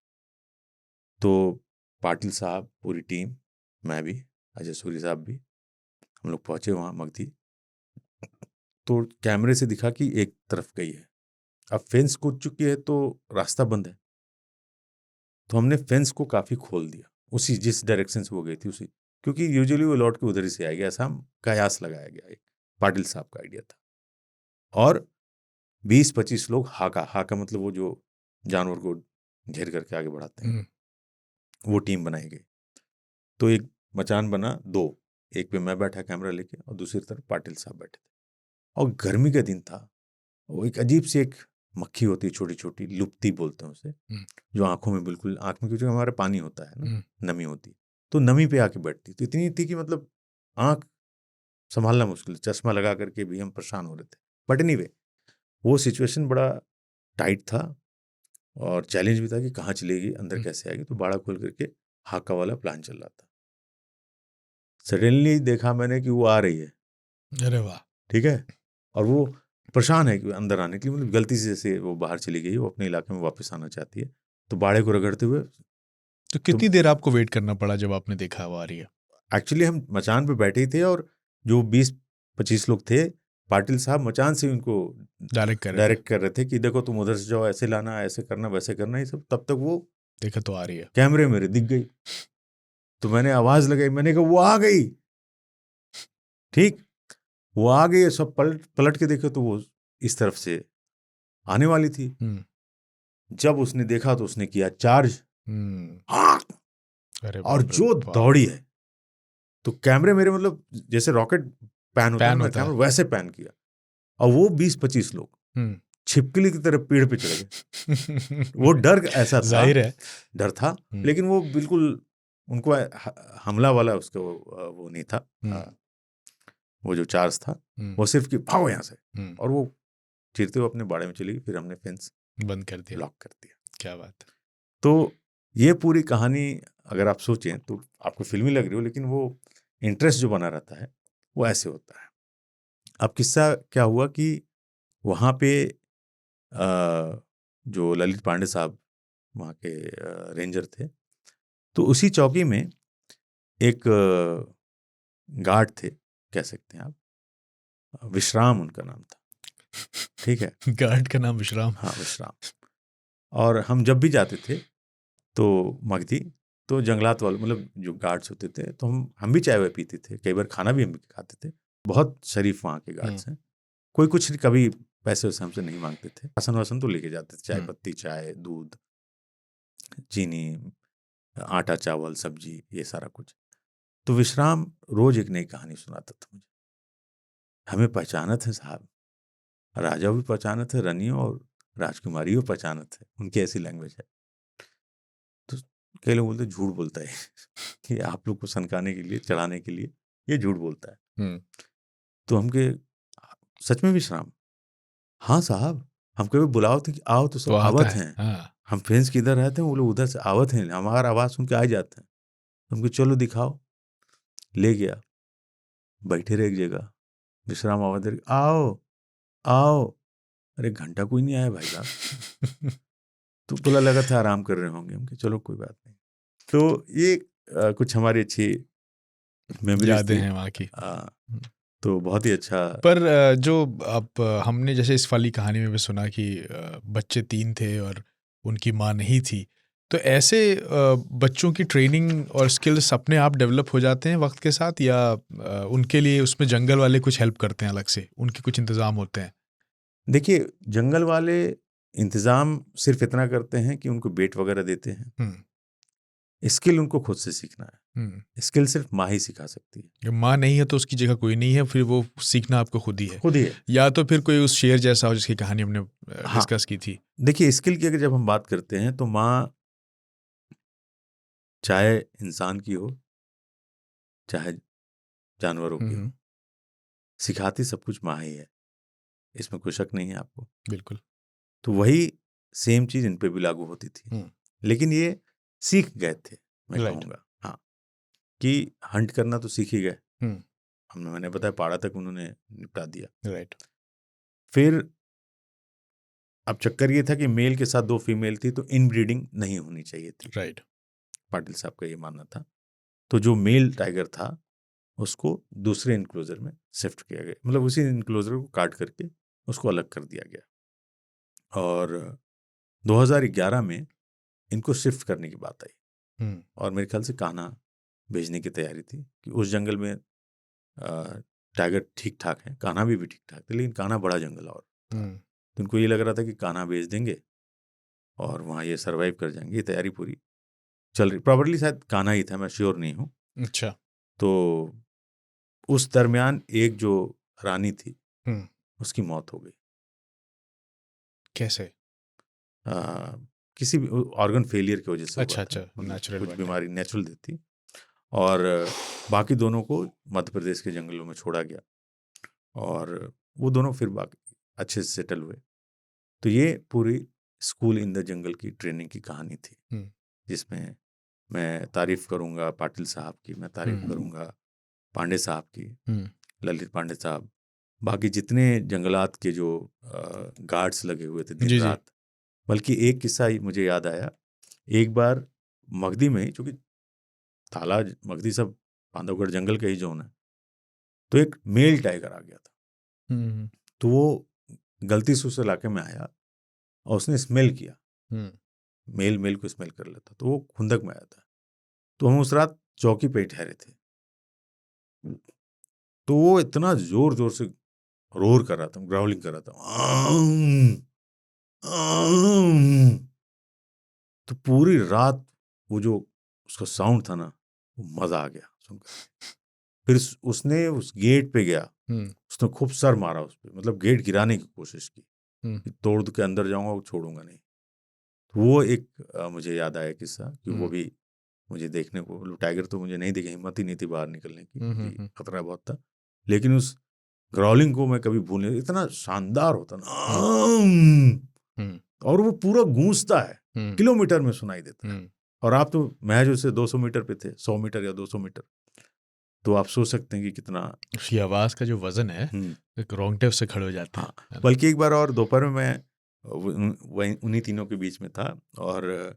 तो पाटिल साहब, पूरी टीम, मैं भी, अजय सूरी साहब भी, हम लोग पहुंचे वहां मगधी। तो कैमरे से दिखा कि एक तरफ गई है, अब फेंस कूद चुकी है तो रास्ता बंद है। तो हमने फेंस को काफी खोल दिया, उसी जिस डायरेक्शन से वो गई थी उसी, क्योंकि यूजुअली वो लौट के उधर ही से आएगी, ऐसा हम कयास लगाया गया, एक पाटिल साहब का आइडिया था। और 20-25 लोग हाका मतलब वो जो जानवर को घेर करके आगे बढ़ाते हैं, वो टीम बनाई गई। तो एक मचान बना 2, एक पे मैं बैठा कैमरा लेके, और दूसरी तरफ पाटिल साहब बैठे थे। और गर्मी का दिन था, वो एक अजीब सी एक मक्खी होती है, छोटी छोटी, लुप्ती बोलते हैं उसे, जो आंखों में, बिल्कुल आंख में, क्योंकि हमारे पानी होता है ना, नमी होती, तो नमी पे आके बैठती। तो इतनी थी कि मतलब आंख संभालना मुश्किल, चश्मा लगा करके भी हम परेशान हो रहे थे। बट एनीवे, वो सिचुएशन बड़ा टाइट था, और चैलेंज भी था कि कहाँ चलेगी, अंदर कैसे आएगी। तो बाड़ा खोल करके हाका वाला प्लान चल रहा था। सडनली देखा मैंने कि वो आ रही है। अरे वाह, ठीक है, और वो परेशान है कि अंदर आने के लिए, मतलब गलती से जैसे वो बाहर चली गई, वो अपने इलाके में वापस आना चाहती है, तो बाड़े को रगड़ते हुए। तो कितनी देर आपको वेट करना पड़ा जब आपने देखा वो आ रही है? एक्चुअली हम मचान पे बैठे थे, और जो 20-25 लोग थे, पाटिल साहब मचान से उनको डायरेक्ट कर रहे थे कि देखो तुम उधर से जाओ, ऐसे लाना, ऐसे करना, वैसे करना, ये सब। तब तक वो देखा तो आ रही है, कैमरे मेरे दिख गई। तो मैंने आवाज लगाई, मैंने कहा वो आ गई। ठीक, वो आ गई, सब पलट के देखे तो वो इस तरफ से आने वाली थी। जब उसने देखा तो उसने किया चार्ज, और जो दौड़ी है, तो कैमरे मेरे, मतलब जैसे रॉकेट पैन होता है ना कैमरा, वैसे पैन किया, और वो 20-25 लोग छिपकली की तरह पेड़ पे चढ़ गए। वो डर ऐसा था, जाहिर है डर था, लेकिन वो बिल्कुल उनको हमला वाला उसका वो नहीं था, वो जो चार्ज था, वो सिर्फ कि भागो यहाँ से, और वो चिरते हुए अपने बाड़े में चली गई। फिर हमने फेंस बंद कर दिया, लॉक कर दिया। क्या बात है। तो ये पूरी कहानी अगर आप सोचें तो आपको फिल्मी लग रही हो, लेकिन वो इंटरेस्ट जो बना रहता है वो ऐसे होता है। अब किस्सा क्या हुआ कि वहाँ पे जो ललित पांडे साहब वहाँ के रेंजर थे, तो उसी चौकी में एक गार्ड थे, कह सकते हैं आप, विश्राम उनका नाम था। ठीक है, गार्ड का नाम विश्राम? हाँ, विश्राम। और हम जब भी जाते थे तो मगधी, तो जंगलात वाले मतलब जो गार्ड्स होते थे, तो हम भी चाय वाय पीते थे, कई बार खाना भी हम खाते थे। बहुत शरीफ वहाँ के गार्ड्स हैं, कोई कुछ कभी पैसे वैसे हमसे नहीं मांगते थे। राशन वासन तो लेके जाते थे, चाय पत्ती, चाय, दूध, चीनी, आटा, चावल, सब्जी, ये सारा कुछ। तो विश्राम रोज एक नई कहानी सुनाता था मुझे। हमें पहचानत है साहब, राजा भी पहचानत है, रानियों और राजकुमारियों पहचानत है, उनकी ऐसी लैंग्वेज है। तो कई लोग बोलते झूठ बोलता है कि आप लोग को सनकाने के लिए, चढ़ाने के लिए ये झूठ बोलता है। तो हमके सच में विश्राम, हाँ साहब, हम कभी बुलाओ थे कि आओ तो सब आवत हैं। हम फ्रेंड्स किधर रहते हैं, वो लोग उधर से आवत हैं, हमारा आवाज सुन के आ जाते हैं। हमको चलो दिखाओ, ले गया, बैठे रहे एक जगह, विश्राम आवाज दे, आओ आओ। अरे घंटा कोई नहीं आया भाई साहब। तो बोला लगा था आराम कर रहे होंगे, हम चलो कोई बात नहीं। तो ये कुछ हमारी अच्छी मेमोरीज यादें थी हैं वहाँ की। तो बहुत ही अच्छा। पर जो अब हमने जैसे इस वाली कहानी में भी सुना कि बच्चे 3 थे और उनकी माँ नहीं थी, तो ऐसे बच्चों की ट्रेनिंग और स्किल्स अपने आप डेवलप हो जाते हैं वक्त के साथ, या उनके लिए उसमें जंगल वाले कुछ हेल्प करते हैं अलग से, उनके कुछ इंतज़ाम होते हैं? देखिए, जंगल वाले इंतज़ाम सिर्फ इतना करते हैं कि उनको बेट वगैरह देते हैं। स्किल उनको खुद से सीखना है। स्किल सिर्फ माँ ही सिखा सकती है। माँ नहीं है तो उसकी जगह कोई नहीं है, फिर वो सीखना आपको खुद ही है। खुद ही है। या तो फिर कोई उस शेर जैसा हो जिसकी कहानी हमने डिस्कस की थी। देखिए, स्किल की अगर जब हम बात करते हैं तो माँ, चाहे इंसान की हो चाहे जानवरों की हो, सिखाती सब कुछ माँ ही है, इसमें कोई शक नहीं है आपको। बिल्कुल। तो वही सेम चीज इन पे भी लागू होती थी, लेकिन ये सीख गए थे, मैं कहूँगा। हाँ, कि हंट करना तो सीख ही गए। मैंने बताया पहाड़ा तक उन्होंने निपटा दिया। राइट। फिर अब चक्कर ये था कि मेल के साथ 2 फीमेल थी, तो इनब्रीडिंग नहीं होनी चाहिए थी। राइट। पाटिल साहब का ये मानना था। तो जो मेल टाइगर था उसको दूसरे इनक्लोजर में शिफ्ट किया गया, मतलब उसी इनक्लोजर को काट करके उसको अलग कर दिया गया। और 2011 में इनको शिफ्ट करने की बात आई, और मेरे ख्याल से कान्हा भेजने की तैयारी थी कि उस जंगल में टाइगर ठीक ठाक है, कान्हा भी ठीक ठाक थे, लेकिन कान्हा बड़ा जंगल और तो इनको ये लग रहा था कि कान्हा भेज देंगे और वहाँ ये सर्वाइव कर जाएंगे। ये तैयारी पूरी चल रही, प्रॉबरली शायद कान्हा ही था, मैं श्योर नहीं हूँ। अच्छा। तो उस दरमियान एक जो रानी थी उसकी मौत हो गई। कैसे? किसी भी ऑर्गन फेलियर की वजह से हुआ अच्छा, था। अच्छा, नेचुरल कुछ बीमारी नेचुरल डेथ थी, और बाकी दोनों को मध्य प्रदेश के जंगलों में छोड़ा गया, और वो दोनों फिर बाकी अच्छे से सेटल हुए। तो ये पूरी स्कूल इन द जंगल की ट्रेनिंग की कहानी थी, जिसमें मैं तारीफ करूंगा पाटिल साहब की, मैं तारीफ करूंगा पांडे साहब की, ललित पांडे साहब, बाकी जितने जंगलात के जो गार्ड्स लगे हुए थे दिन रात। बल्कि एक किस्सा मुझे याद आया, एक बार मगधी में ही, चूंकि थाला मगधी सब बांधवगढ़ जंगल का ही जोन है, तो एक मेल टाइगर आ गया था। तो वो गलती से उस इलाके में आया और उसने स्मेल किया, मेल को स्मेल कर लेता, तो वो खुंदक में आया था। तो हम उस रात चौकी पे ठहरे थे, तो वो इतना जोर जोर से रोर कर रहा था, ग्राउलिंग कर रहा था, तो पूरी रात वो जो उसका साउंड था ना, वो मजा आ गया सुनकर। फिर उसने उस गेट पे गया, उसने खूब सर मारा उस पे, मतलब गेट गिराने की कोशिश की कि तोड़ के अंदर जाऊंगा, वो छोड़ूंगा नहीं। तो वो एक मुझे याद आया किस्सा कि वो भी मुझे देखने को, मतलब टाइगर तो मुझे नहीं दिखे, हिम्मत ही नहीं थी बाहर निकलने की, खतरा बहुत था, लेकिन उस ग्राउलिंग को मैं कभी भूल नहीं, इतना शानदार होता ना, और वो पूरा गूंजता है, किलोमीटर में सुनाई देता है। और आप तो महज उससे 200 मीटर पे थे, 100 मीटर या 200 मीटर, तो आप सोच सकते हैं कि कितना उसकी आवाज का जो वजन है, एक रोंगटे उससे खड़े हो जाते हैं। हाँ, बल्कि एक बार और दोपहर में मैं वहीं उन्हीं तीनों के बीच में था, और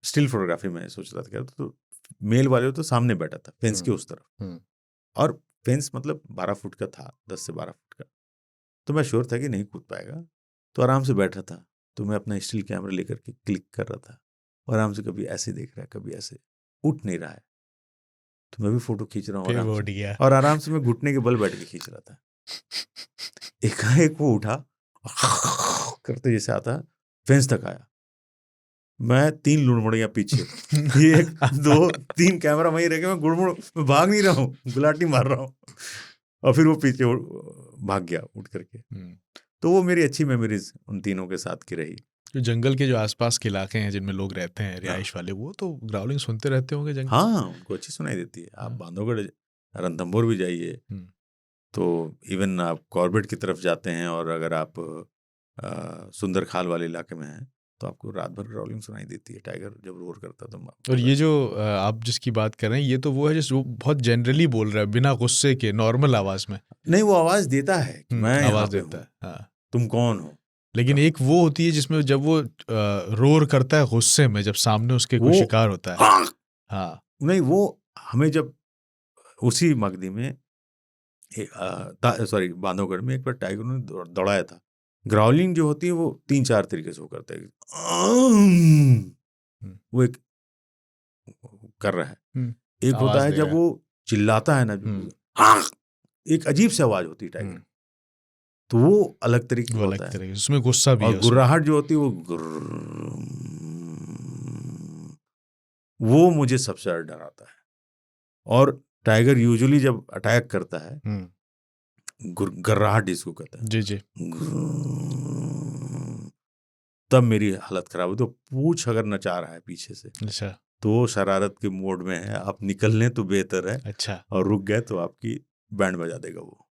स्टिल फोटोग्राफी में सोच रहा था, तो मेल वाले तो सामने बैठा था फेंस के उस तरफ, और फेंस मतलब 12 फुट का था, 10 से 12 फुट का, तो मैं श्योर था कि नहीं कूद पाएगा, तो आराम से बैठा था। तो मैं अपना स्टिल कैमरा लेकर के क्लिक कर रहा था और आराम से कभी ऐसे देख रहा है, कभी ऐसे, उठ नहीं रहा है, तो मैं भी फोटो खींच रहा हूँ फिर आराम वो से, उठ गया। और आराम से मैं घुटने के बल बैठ के खींच रहा था। एकाएक वो उठा करते जैसे आता, फेंस तक आया, मैं 3 लुड़मुड़ियां पीछे, 1 2 3 कैमरा वहीं रह के मैं गुड़मुड़, मैं भाग नहीं रहा हूँ, गुलाटी मार रहा हूँ, और फिर वो पीछे भाग गया उठ करके। तो वो मेरी अच्छी मेमोरीज उन तीनों के साथ की रही। जो जंगल के जो आसपास के इलाके हैं जिनमें लोग रहते हैं, रिहाइश वाले, वो तो ग्राउलिंग सुनते रहते होंगे जंगल। हाँ, उनको अच्छी सुनाई देती है। आप बांधवगढ़, रणथंभौर भी जाइए, तो इवन आप कॉर्बेट की तरफ जाते हैं और अगर आप सुंदर खाल वाले इलाके में हैं तो आपको रात भर ग्राउलिंग सुनाई देती है, टाइगर जब रोर करता है तो। और ये जो आप जिसकी बात कर रहे हैं, ये तो वो है जो बहुत जनरली बोल रहा है, बिना गुस्से के, नॉर्मल आवाज में। नहीं, वो आवाज देता है कि मैं यहाँ आवाज पे देता हूँ, है, हाँ। तुम कौन हो। लेकिन एक वो होती है जिसमें जब वो रोर करता है गुस्से में, जब सामने उसके कोई शिकार होता है। हाँ, नहीं, वो हमें जब उसी मगधी में सॉरी बांधवगढ़ में एक बार टाइगर ने दौड़ाया था। ग्राउलिंग जो होती है वो 3-4 तरीके से वो करता है। वो एक कर रहा है, एक होता है जब वो चिल्लाता है ना, एक अजीब सी आवाज होती है टाइगर, तो वो अलग तरीके का होता है, उसमें गुस्सा भी और है। गुर्राहट जो होती है वो मुझे सबसे ज्यादा डराता है। और टाइगर यूजुअली जब अटैक करता है, गर्राहट जिसको कहते हैं, जी जी, तब मेरी हालत खराब हो। तो पूछ अगर नचा रहा है पीछे से, अच्छा, तो शरारत के मोड में है, आप निकल लें तो बेहतर है। अच्छा, और रुक गए तो आपकी बैंड बजा देगा वो।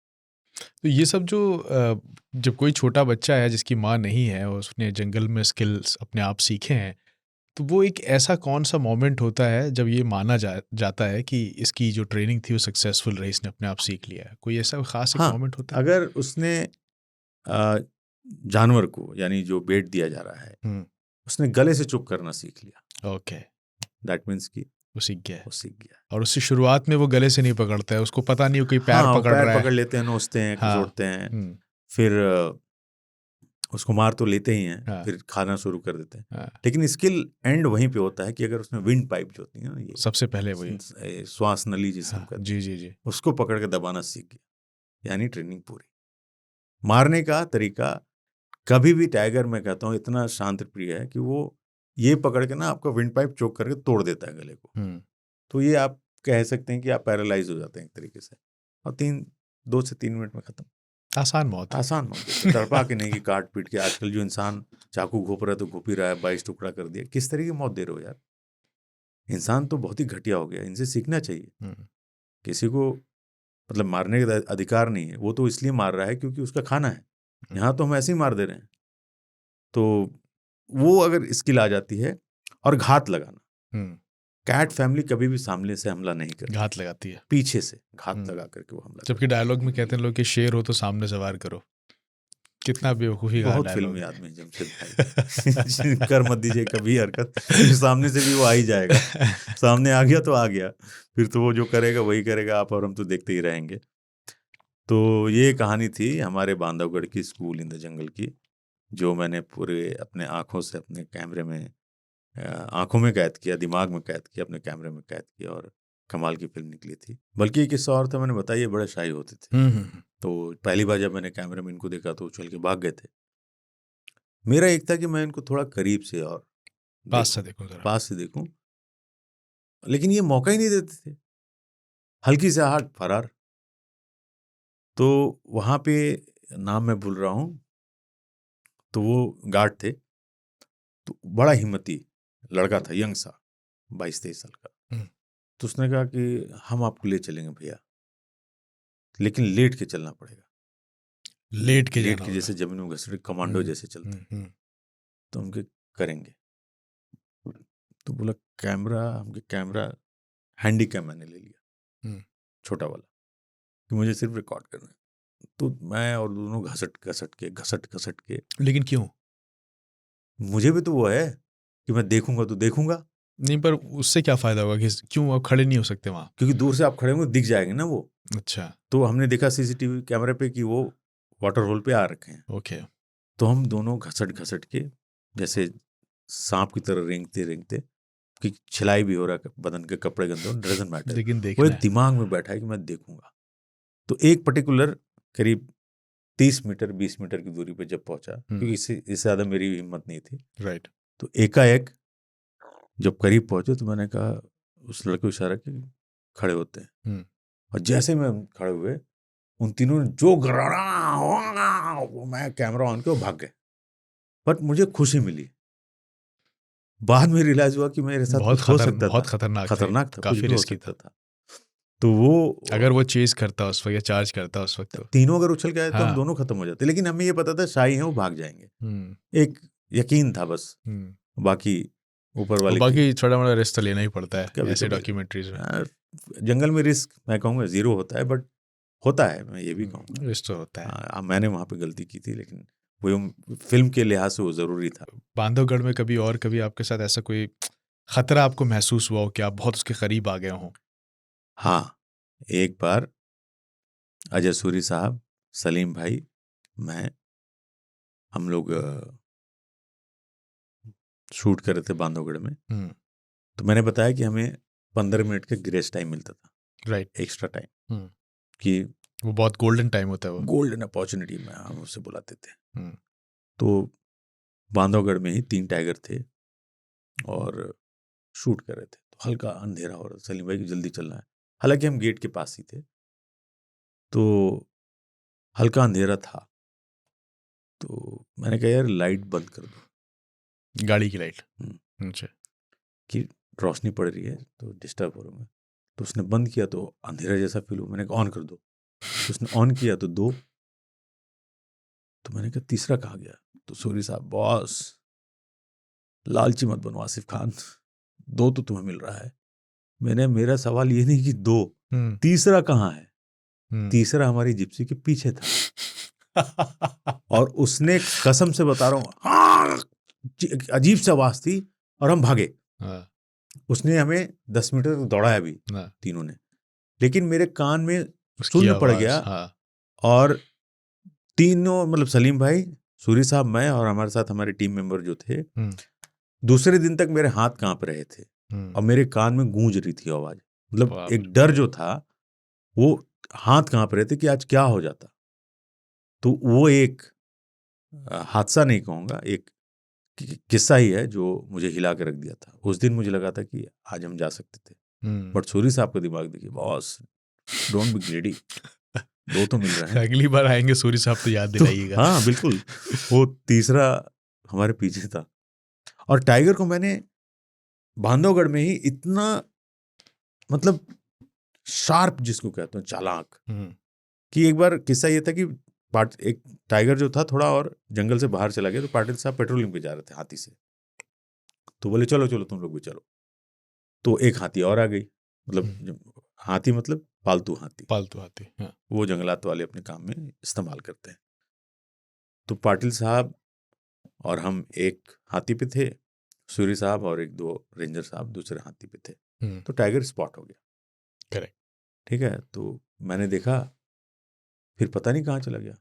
तो ये सब जो जब कोई छोटा बच्चा है जिसकी माँ नहीं है और उसने जंगल में स्किल्स अपने आप सीखे हैं, तो वो एक ऐसा कौन सा मोमेंट होता है जब ये माना जाता है कि इसकी जो ट्रेनिंग थी वो सक्सेसफुल रही, इसने अपने आप सीख लिया है? कोई ऐसा खास एक मोमेंट होता है? अगर उसने जानवर को, यानी जो बेट दिया जा रहा है, उसने गले से चुप करना सीख लिया, ओके, दैट मीन्स कि वो सीख गया है। वो सीख गया। और उससे शुरुआत में वो गले से नहीं पकड़ता है, उसको पता नहीं, वो कोई पैर हाँ, पकड़ पैर रहा है। पकड़ लेते हैं, नोचते हैं, खसोटते हैं, फिर उसको मार तो लेते ही हैं, फिर खाना शुरू कर देते हैं। लेकिन स्किल एंड वहीं पे होता है कि अगर उसमें विंड पाइप जो होती है ना, ये सबसे पहले वही श्वास नली जिसे हम कहते हैं, जी जी जी, उसको पकड़ के दबाना सीख गया, यानी ट्रेनिंग पूरी। मारने का तरीका कभी भी टाइगर, मैं कहता हूँ, इतना शांत प्रिय है कि वो ये पकड़ के ना आपका विंड पाइप चोक करके तोड़ देता है गले को। तो ये आप कह सकते हैं कि आप पैरालाइज हो जाते हैं एक तरीके से, और 2 से 3 मिनट में खत्म। आसान मौत, आसान मौत, तड़पा के नहीं कि काट पीट के। आजकल जो इंसान चाकू घोप रहा है तो घोप ही रहा है, 22 टुकड़ा कर दिया, किस तरह की मौत दे रहे हो यार। इंसान तो बहुत ही घटिया हो गया, इनसे सीखना चाहिए। किसी को मतलब मारने का अधिकार नहीं है, वो तो इसलिए मार रहा है क्योंकि उसका खाना है। यहाँ तो हम ऐसे ही मार दे रहे हैं। तो वो अगर स्किल आ जाती है, और घात लगाना, कैट फैमिली कभी भी सामने से हमला नहीं करती, घात लगाती है, पीछे से घात लगा करके वो हमला। जबकि डायलॉग में कहते हैं लोग कि शेर हो तो सामने सवार करो। कितना बेवकूफी का बहुत डायलॉग फिल्मी आदमी है जमशेद भाई। कर मत दीजिए कभी हरकत, सामने से भी वो आ ही जाएगा। सामने आ गया तो आ गया, फिर तो वो जो करेगा वही करेगा, आप और हम तो देखते ही रहेंगे। तो ये कहानी थी हमारे बांधवगढ़ की स्कूल इन द जंगल की, जो मैंने पूरे अपने आँखों से, अपने कैमरे में, आँखों में कैद किया, दिमाग में कैद किया, अपने कैमरे में कैद किया, और कमाल की फिल्म निकली थी। बल्कि एक किस्सा और था, मैंने बताया, ये बड़े शाही होते थे। तो पहली बार जब मैंने कैमरे में इनको देखा तो उछल के भाग गए थे। मेरा एक था कि मैं इनको थोड़ा करीब से और पास से देखूं, लेकिन ये मौका ही नहीं देते थे। हल्की से आहट, फरार। तो वहाँ पे, नाम मैं भूल रहा हूँ, तो वो गार्ड थे, तो बड़ा हिम्मती लड़का था, यंग सा, 22-23 साल का। तो उसने कहा कि हम आपको ले चलेंगे भैया, लेकिन लेट के चलना पड़ेगा। लेट के जैसे जमीन में घसड़े कमांडो जैसे चलते हैं। तो हम करेंगे। तो बोला कैमरा हैंडी कैम मैंने ले लिया, छोटा वाला, कि मुझे सिर्फ रिकॉर्ड करना है। तो मैं और दोनों घसट के। लेकिन क्यों? मुझे भी तो वो है कि मैं देखूंगा तो देखूंगा। नहीं, पर उससे क्या फायदा होगा कि क्यों आप खड़े नहीं हो सकते वहां? क्योंकि दूर से आप खड़े होंगे दिख जाएंगे ना वो। अच्छा। तो हमने देखा सीसीटीवी कैमरे पे कि वो वाटर होल पे आ रखे हैं। ओके। तो हम दोनों घसट के जैसे सांप की तरह रेंगते रेंगते कि छिलाई भी हो रहा है, बदन के कपड़े गंदे हो, डजंट मैटर, लेकिन वो देखना एक है। दिमाग में बैठा है कि मैं देखूंगा। तो एक पर्टिकुलर करीब 30 मीटर 20 मीटर की दूरी पे जब पहुंचा, क्योंकि इससे ज्यादा मेरी हिम्मत नहीं थी, राइट। तो एकाएक जब करीब पहुंचे तो मैंने कहा, उस लड़के को इशारा किया कि खड़े होते हैं। और जैसे मैं खड़े हुए, उन तीनों ने जो वो मैं कैमरा ऑन किया, भाग गए। बट मुझे खुशी मिली। बाद में रियलाइज हुआ कि मेरे साथ कुछ हो सकता बहुत था, खतरनाक था, कुछ काफी भी हो रिस्की सकता था। था। तो वो अगर वो चेज करता उस वक्त या चार्ज करता उस वक्त तो तीनों अगर उछल के आए तो हम हाँ। दोनों खत्म हो जाते, लेकिन हमें ये पता था शाही है, वो भाग जाएंगे। एक यकीन था बस, बाकी ऊपर वाले बाकी छोटा मोटा रिस्क तो लेना ही पड़ता है कभी ऐसे कभी डॉक्यूमेंट्रीज में। जंगल में रिस्क मैं कहूँगा 0 होता है, बट होता है, मैं ये भी कहूँगा रिस्क तो होता है। मैंने वहाँ पे गलती की थी, लेकिन वो फिल्म के लिहाज से वो जरूरी था। बांधवगढ़ में कभी आपके साथ ऐसा कोई खतरा आपको महसूस हुआ हो कि आप बहुत उसके करीब आ गए हों? हाँ, एक बार अजय सूरी साहब, सलीम भाई, मैं, हम लोग शूट कर रहे थे बांधवगढ़ में। तो मैंने बताया कि हमें 15 मिनट का ग्रेस टाइम मिलता था, राइट, एक्स्ट्रा टाइम, कि वो बहुत गोल्डन टाइम होता है वो। गोल्डन अपॉर्चुनिटी में हम उससे बुलाते थे। तो बांधवगढ़ में ही 3 टाइगर थे और शूट कर रहे थे। तो हल्का अंधेरा हो रहा था, सलीम भाई की जल्दी चलना है, हालांकि हम गेट के पास ही थे। तो हल्का अंधेरा था, तो मैंने कहा यार लाइट बंद कर दो, गाड़ी की लाइट। अच्छा। कि रोशनी पड़ रही है तो डिस्टर्ब हो रहा है। तो उसने बंद किया तो अंधेरा जैसा फील हुआ, मैंने कहा ऑन कर दो। तो उसने ऑन किया तो 2, तो मैंने कहा तीसरा कहाँ गया? तो सूरी साहब, बॉस लालची मत बनो आसिफ खान, 2 तो तुम्हें मिल रहा है। मेरा सवाल ये नहीं कि 2, तीसरा कहाँ है? तीसरा हमारी जिप्सी के पीछे था। और उसने, कसम से बता रहा हूँ, अजीब सी आवाज थी और हम भागे। उसने हमें 10 मीटर दौड़ाया भी, तीनों ने, लेकिन मेरे कान में शून्य पड़ गया। और तीनों, मतलब सलीम भाई, सूरी साहब, मैं और हमारे साथ हमारे टीम मेंबर जो थे, दूसरे दिन तक मेरे हाथ कांप रहे थे और मेरे कान में गूंज रही थी आवाज। मतलब एक डर जो था, वो हाथ कांप रहे थे कि आज क्या हो जाता। तो वो एक हादसा नहीं कहूँगा, एक किस्सा ही है जो मुझे हिला के रख दिया था। उस दिन मुझे लगा था कि आज हम जा सकते थे, बट सूरी साहब का दिमाग देखिए, बॉस डोंट बी ग्रेडी, 2 तो मिल रहे हैं। अगली बार आएंगे सूरी साहब तो याद दिलाइएगा। हाँ बिल्कुल, वो तीसरा हमारे पीछे था। और टाइगर को मैंने बांधवगढ़ में ही इतना, मतलब शार्प जिसको कहते हैं, चालाक, कि एक बार किस्सा ये था कि एक टाइगर जो था थोड़ा और जंगल से बाहर चला गया, तो पाटिल साहब पेट्रोलिंग पे जा रहे थे हाथी से, तो बोले चलो चलो तुम लोग भी चलो। तो एक हाथी और आ गई, मतलब हाथी मतलब पालतू हाथी, हाँ। वो जंगलात वाले अपने काम में इस्तेमाल करते हैं। तो पाटिल साहब और हम एक हाथी पे थे, सूरी साहब और 1-2 रेंजर साहब दूसरे हाथी पे थे। तो टाइगर स्पॉट हो गया। करेक्ट। ठीक है, तो मैंने देखा, फिर पता नहीं कहाँ चला गया।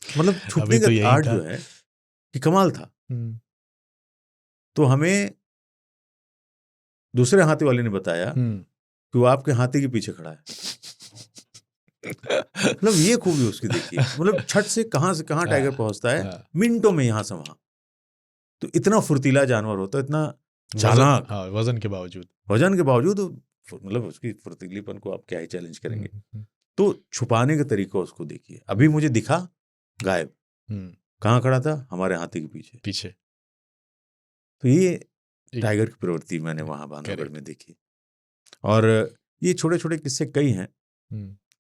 मतलब छुपने तो का आर्ट जो है कि कमाल था। तो हमें दूसरे हाथी वाले ने बताया कि वो आपके हाथी के पीछे खड़ा है। मतलब ये खूबी उसकी देखिए, मतलब छट से कहाँ टाइगर पहुंचता है, मिनटों में यहाँ से वहां। तो इतना फुर्तीला जानवर होता है, इतना चालाक, वजन के बावजूद मतलब उसकी फुर्तीलीपन को आप क्या ही चैलेंज करेंगे। तो छुपाने का तरीका उसको देखिए, अभी मुझे दिखा, गायब, कहाँ खड़ा था? हमारे हाथी के पीछे। तो ये टाइगर की प्रवृत्ति मैंने वहां बांधवगढ़ में देखी। और ये छोटे छोटे किस्से कई हैं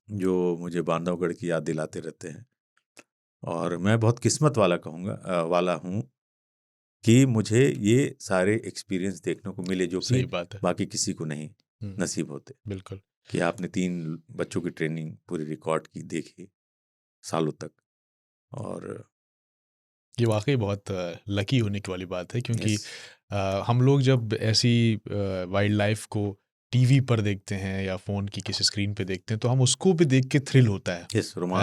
जो मुझे बांधवगढ़ की याद दिलाते रहते हैं। और मैं बहुत किस्मत वाला हूँ कि मुझे ये सारे एक्सपीरियंस देखने को मिले, जो कि बाकी किसी को नहीं नसीब होते। बिल्कुल, कि आपने 3 बच्चों की ट्रेनिंग पूरी रिकॉर्ड की, देखी सालों तक। और ये वाकई बहुत लकी होने की वाली बात है, क्योंकि हम लोग जब ऐसी वाइल्ड लाइफ को टीवी पर देखते हैं या फ़ोन की किसी स्क्रीन पे देखते हैं, तो हम उसको भी देख के थ्रिल होता है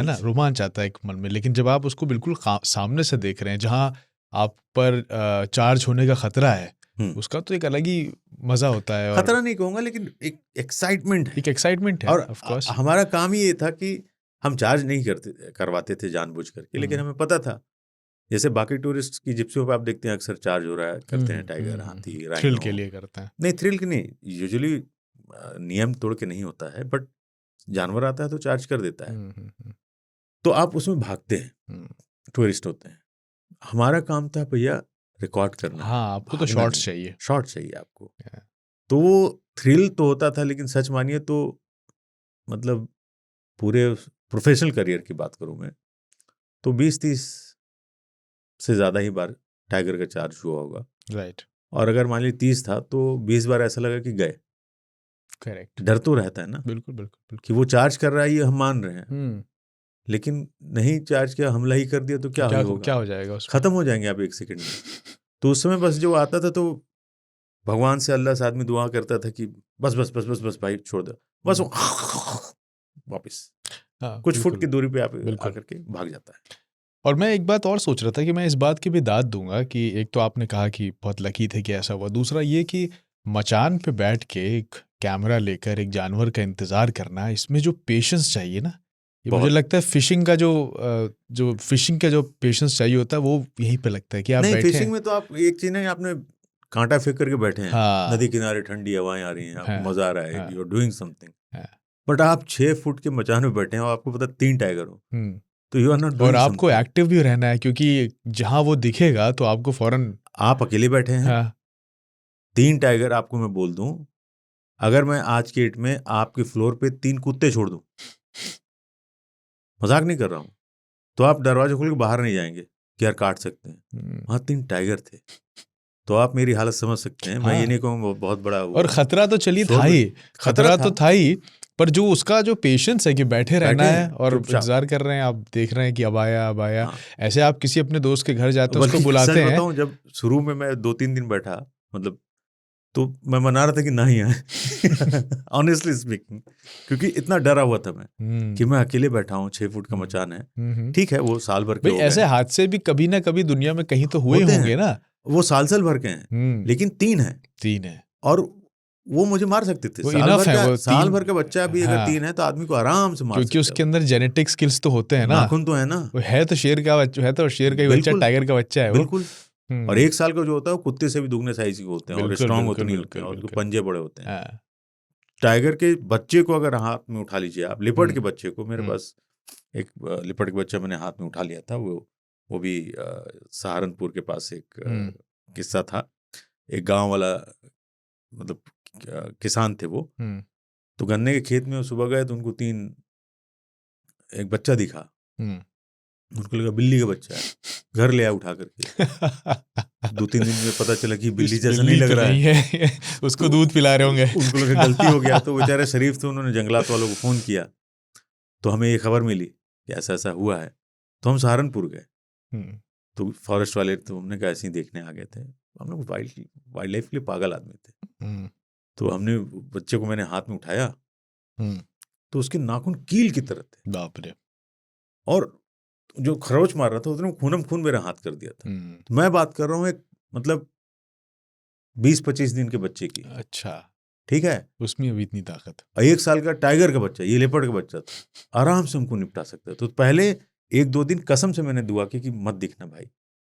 ना, रोमांच आता है एक मन में। लेकिन जब आप उसको बिल्कुल सामने से देख रहे हैं, जहाँ आप पर चार्ज होने का खतरा है, हम्म। उसका तो एक अलग ही मजा होता है। और खतरा नहीं कहूंगा, लेकिन एक एक्साइटमेंट है, एक एक्साइटमेंट है, और ऑफ कोर्स। हमारा काम ही ये था कि हम चार्ज नहीं करवाते थे जानबूझ करके, लेकिन हमें पता था, जैसे बाकी टूरिस्ट की जिप्सियों पे आप देखते हैं अक्सर चार्ज हो रहा है, करते हैं टाइगर, हाथी, थ्रिल राइनो। के लिए करते हैं। नहीं, थ्रिल की नहीं, यूजुअली नियम तोड़ के नहीं होता है, बट जानवर आता है तो चार्ज कर देता है, तो आप उसमें भागते हैं, टूरिस्ट होते हैं। हमारा काम था भैया रिकॉर्ड करना है, हाँ, आपको तो भागना शॉर्ट्स नहीं, चाहिए। शॉर्ट चाहिए आपको। तो वो थ्रिल तो होता था, लेकिन सच मानिए तो मतलब पूरे प्रोफेशनल करियर की बात करूं मैं, तो 20-30 से ज़्यादा ही बार टाइगर का चार्ज हुआ होगा। राइट। और अगर मान ली 30 था तो 20 बार ऐसा लगा कि गए। करेक्ट। डर तो रहता है ना, बिल्कुल बिल्कुल बिल्कुल। कि वो चार्ज कर रहा है, ये हम मान रहे हैं, लेकिन नहीं चार्ज किया, हमला ही कर दिया तो क्या होगा? क्या हो जाएगा उसमें? खत्म हो जाएंगे आप एक सेकंड में। तो उस समय बस जो आता था, तो भगवान से, अल्लाह से आदमी दुआ करता था कि बस बस बस बस बस भाई छोड़ दो, बस वो वापिस कुछ फुट की दूरी पे आप आकर के भाग जाता है। और मैं एक बात और सोच रहा था कि मैं इस बात की भी दाद दूंगा कि एक तो आपने कहा कि बहुत लकी थे कि ऐसा हुआ, दूसरा ये कि मचान पे बैठ के एक कैमरा लेकर एक जानवर का इंतजार करना, इसमें जो पेशेंस चाहिए ना, ये मुझे लगता है फिशिंग का जो पेशेंस चाहिए होता है वो यहीं पे लगता है कि आप नहीं, बैठे फिशिंग में तो आप एक चीज नहीं, आपने कांटा फेंक करके बैठे हैं, नदी किनारे ठंडी हवाएं आ रही हैं, आपको मजा आ रहा है, you are doing something, but आप 6 फुट के मचान में बैठे हैं और आपको पता 3 टाइगर हो, तो यू आर नॉट डूइंग और समथिंग। आपको एक्टिव भी रहना है, क्योंकि जहां वो दिखेगा तो आपको फौरन, आप अकेले बैठे हैं, 3 टाइगर, आपको मैं बोल दूं, अगर मैं आज के डेट में आपके फ्लोर पे 3 कुत्ते छोड़ दूं, मजाक नहीं कर रहा हूं, तो आप दरवाजा खोल के बाहर नहीं जाएंगे कि यार काट सकते हैं। वहां 3 टाइगर थे, तो आप मेरी हालत समझ सकते हैं। मैं ये नहीं कहूँगा बहुत बड़ा और खतरा तो चलिए था ही, खतरा तो था ही, पर जो उसका जो पेशेंस है कि बैठे रहना है और इंतजार कर रहे हैं, आप देख रहे हैं कि अब आया। ऐसे आप किसी अपने दोस्त के घर जाते हैं, उसको बुलाते हैं। बताऊं, जब शुरू में मैं 2-3 दिन बैठा, मतलब तो मैं मना रहा था कि ना ही आए, ऑनेस्टली स्पीकिंग, क्योंकि इतना डरा हुआ था मैं कि मैं अकेले बैठा हूँ, 6 फुट का मचान है, ठीक है, वो साल भर के हो गए। ऐसे हादसे भी कभी ना कभी दुनिया में कहीं तो हुए होंगे ना, वो साल भर के हैं, लेकिन 3 है, और वो मुझे मार सकते थे। साल भर का बच्चा भी अगर 3 है तो आदमी को आराम से मार सकते हैं, क्योंकि उसके अंदर जेनेटिक स्किल्स तो होते हैं ना, नाखून तो है ना, वो है तो शेर का बच्चा, है तो शेर का ही बच्चा, टाइगर का बच्चा है वो, बिल्कुल। और 1 साल का जो होता है वो कुत्ते से भी दुगने साइज के होते हैं, और स्ट्रांग उतनी होते हैं, और उनके पंजे बड़े होते हैं। टाइगर के बच्चे को अगर हाथ में उठा लीजिए आप, लिपर्ड के बच्चे को, मेरे पास एक लिपर्ड के बच्चा मैंने हाथ में उठा लिया था, वो भी सहारनपुर के पास एक किस्सा था। एक गांव वाला, मतलब किसान थे वो, तो गन्ने के खेत में सुबह गए तो उनको एक बच्चा दिखा, उनको लगा बिल्ली का बच्चा है, घर ले आया उठा करके। 2-3 दिन में पता चला कि बिल्ली जैसा नहीं लग रहा है, उसको दूध पिला रहे होंगे, उनको लगा गलती हो गया, तो बेचारे शरीफ थे, उन्होंने जंगलात वालों को फोन किया, तो हमें ये खबर मिली कि ऐसा ऐसा हुआ है, तो हम सहारनपुर गए, तो फॉरेस्ट वाले, तो हमने कहा ऐसे ही देखने आ गए थे, हम लोग वाइल्ड लाइफ के लिए पागल आदमी थे, तो हमने बच्चे को, मैंने हाथ में उठाया, तो उसके नाखून कील की तरह थे, बाप रे, और जो खरोच मार रहा था उसने खूनम खून मेरा हाथ कर दिया था। तो मैं बात कर रहा हूँ एक, मतलब 20-25 दिन के बच्चे की। अच्छा, ठीक है, उसमें अभी इतनी ताकत। 1 साल का टाइगर का बच्चा, ये लेपर्ड का बच्चा था, आराम से हमको निपटा सकता है। तो पहले 1-2 दिन कसम से मैंने दुआ की कि मत दिखना भाई,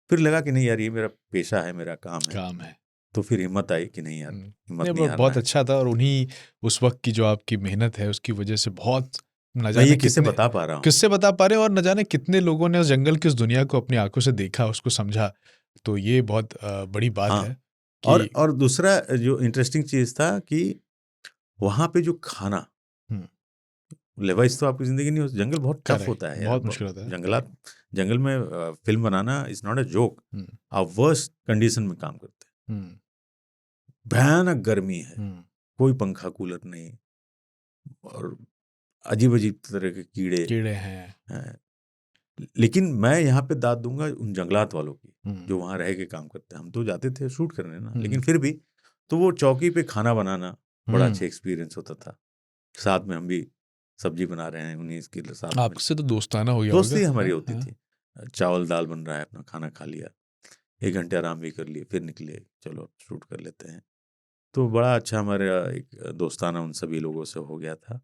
फिर लगा कि नहीं यार, ये मेरा पेशा है, मेरा काम है, तो फिर हिम्मत आई कि नहीं यार, हिम्मत नहीं हारना बहुत अच्छा था। और उन्हीं उस वक्त की जो आपकी मेहनत है उसकी वजह से बहुत, न जाने किससे बता पा रहा हूँ, किससे बता पा रहे हैं, और न जाने कितने लोगों ने उस जंगल की, उस दुनिया को अपनी आंखों से देखा, उसको समझा, तो ये बहुत बड़ी बात है कि... और दूसरा जो इंटरेस्टिंग चीज था कि वहां पे जो खाना, लेवाइस तो आपकी जिंदगी नहीं हो, जंगल बहुत टफ होता है, बहुत मुश्किल होता है। जंगल में film banana is not a joke. आप वर्स्ट कंडीशन में काम करते हैं, भयानक गर्मी है, कोई पंखा कूलर नहीं, और अजीब अजीब तरह के कीड़े हैं। लेकिन मैं यहाँ पे दाद दूंगा उन जंगलात वालों की जो वहाँ रह के काम करते हैं। हम तो जाते थे शूट करने ना, लेकिन फिर भी तो वो चौकी पे खाना बनाना बड़ा अच्छा एक्सपीरियंस होता था। साथ में हम भी सब्जी बना रहे हैं, उन्हीं के साथ आपसे तो दोस्ताना हो गया, दोस्ती हमारी होती थी, चावल दाल बन रहा है, अपना खाना खा लिया। 1 घंटे आराम भी कर लिए, फिर निकले, चलो शूट कर लेते हैं। तो बड़ा अच्छा हमारा एक दोस्ताना उन सभी लोगों से हो गया था।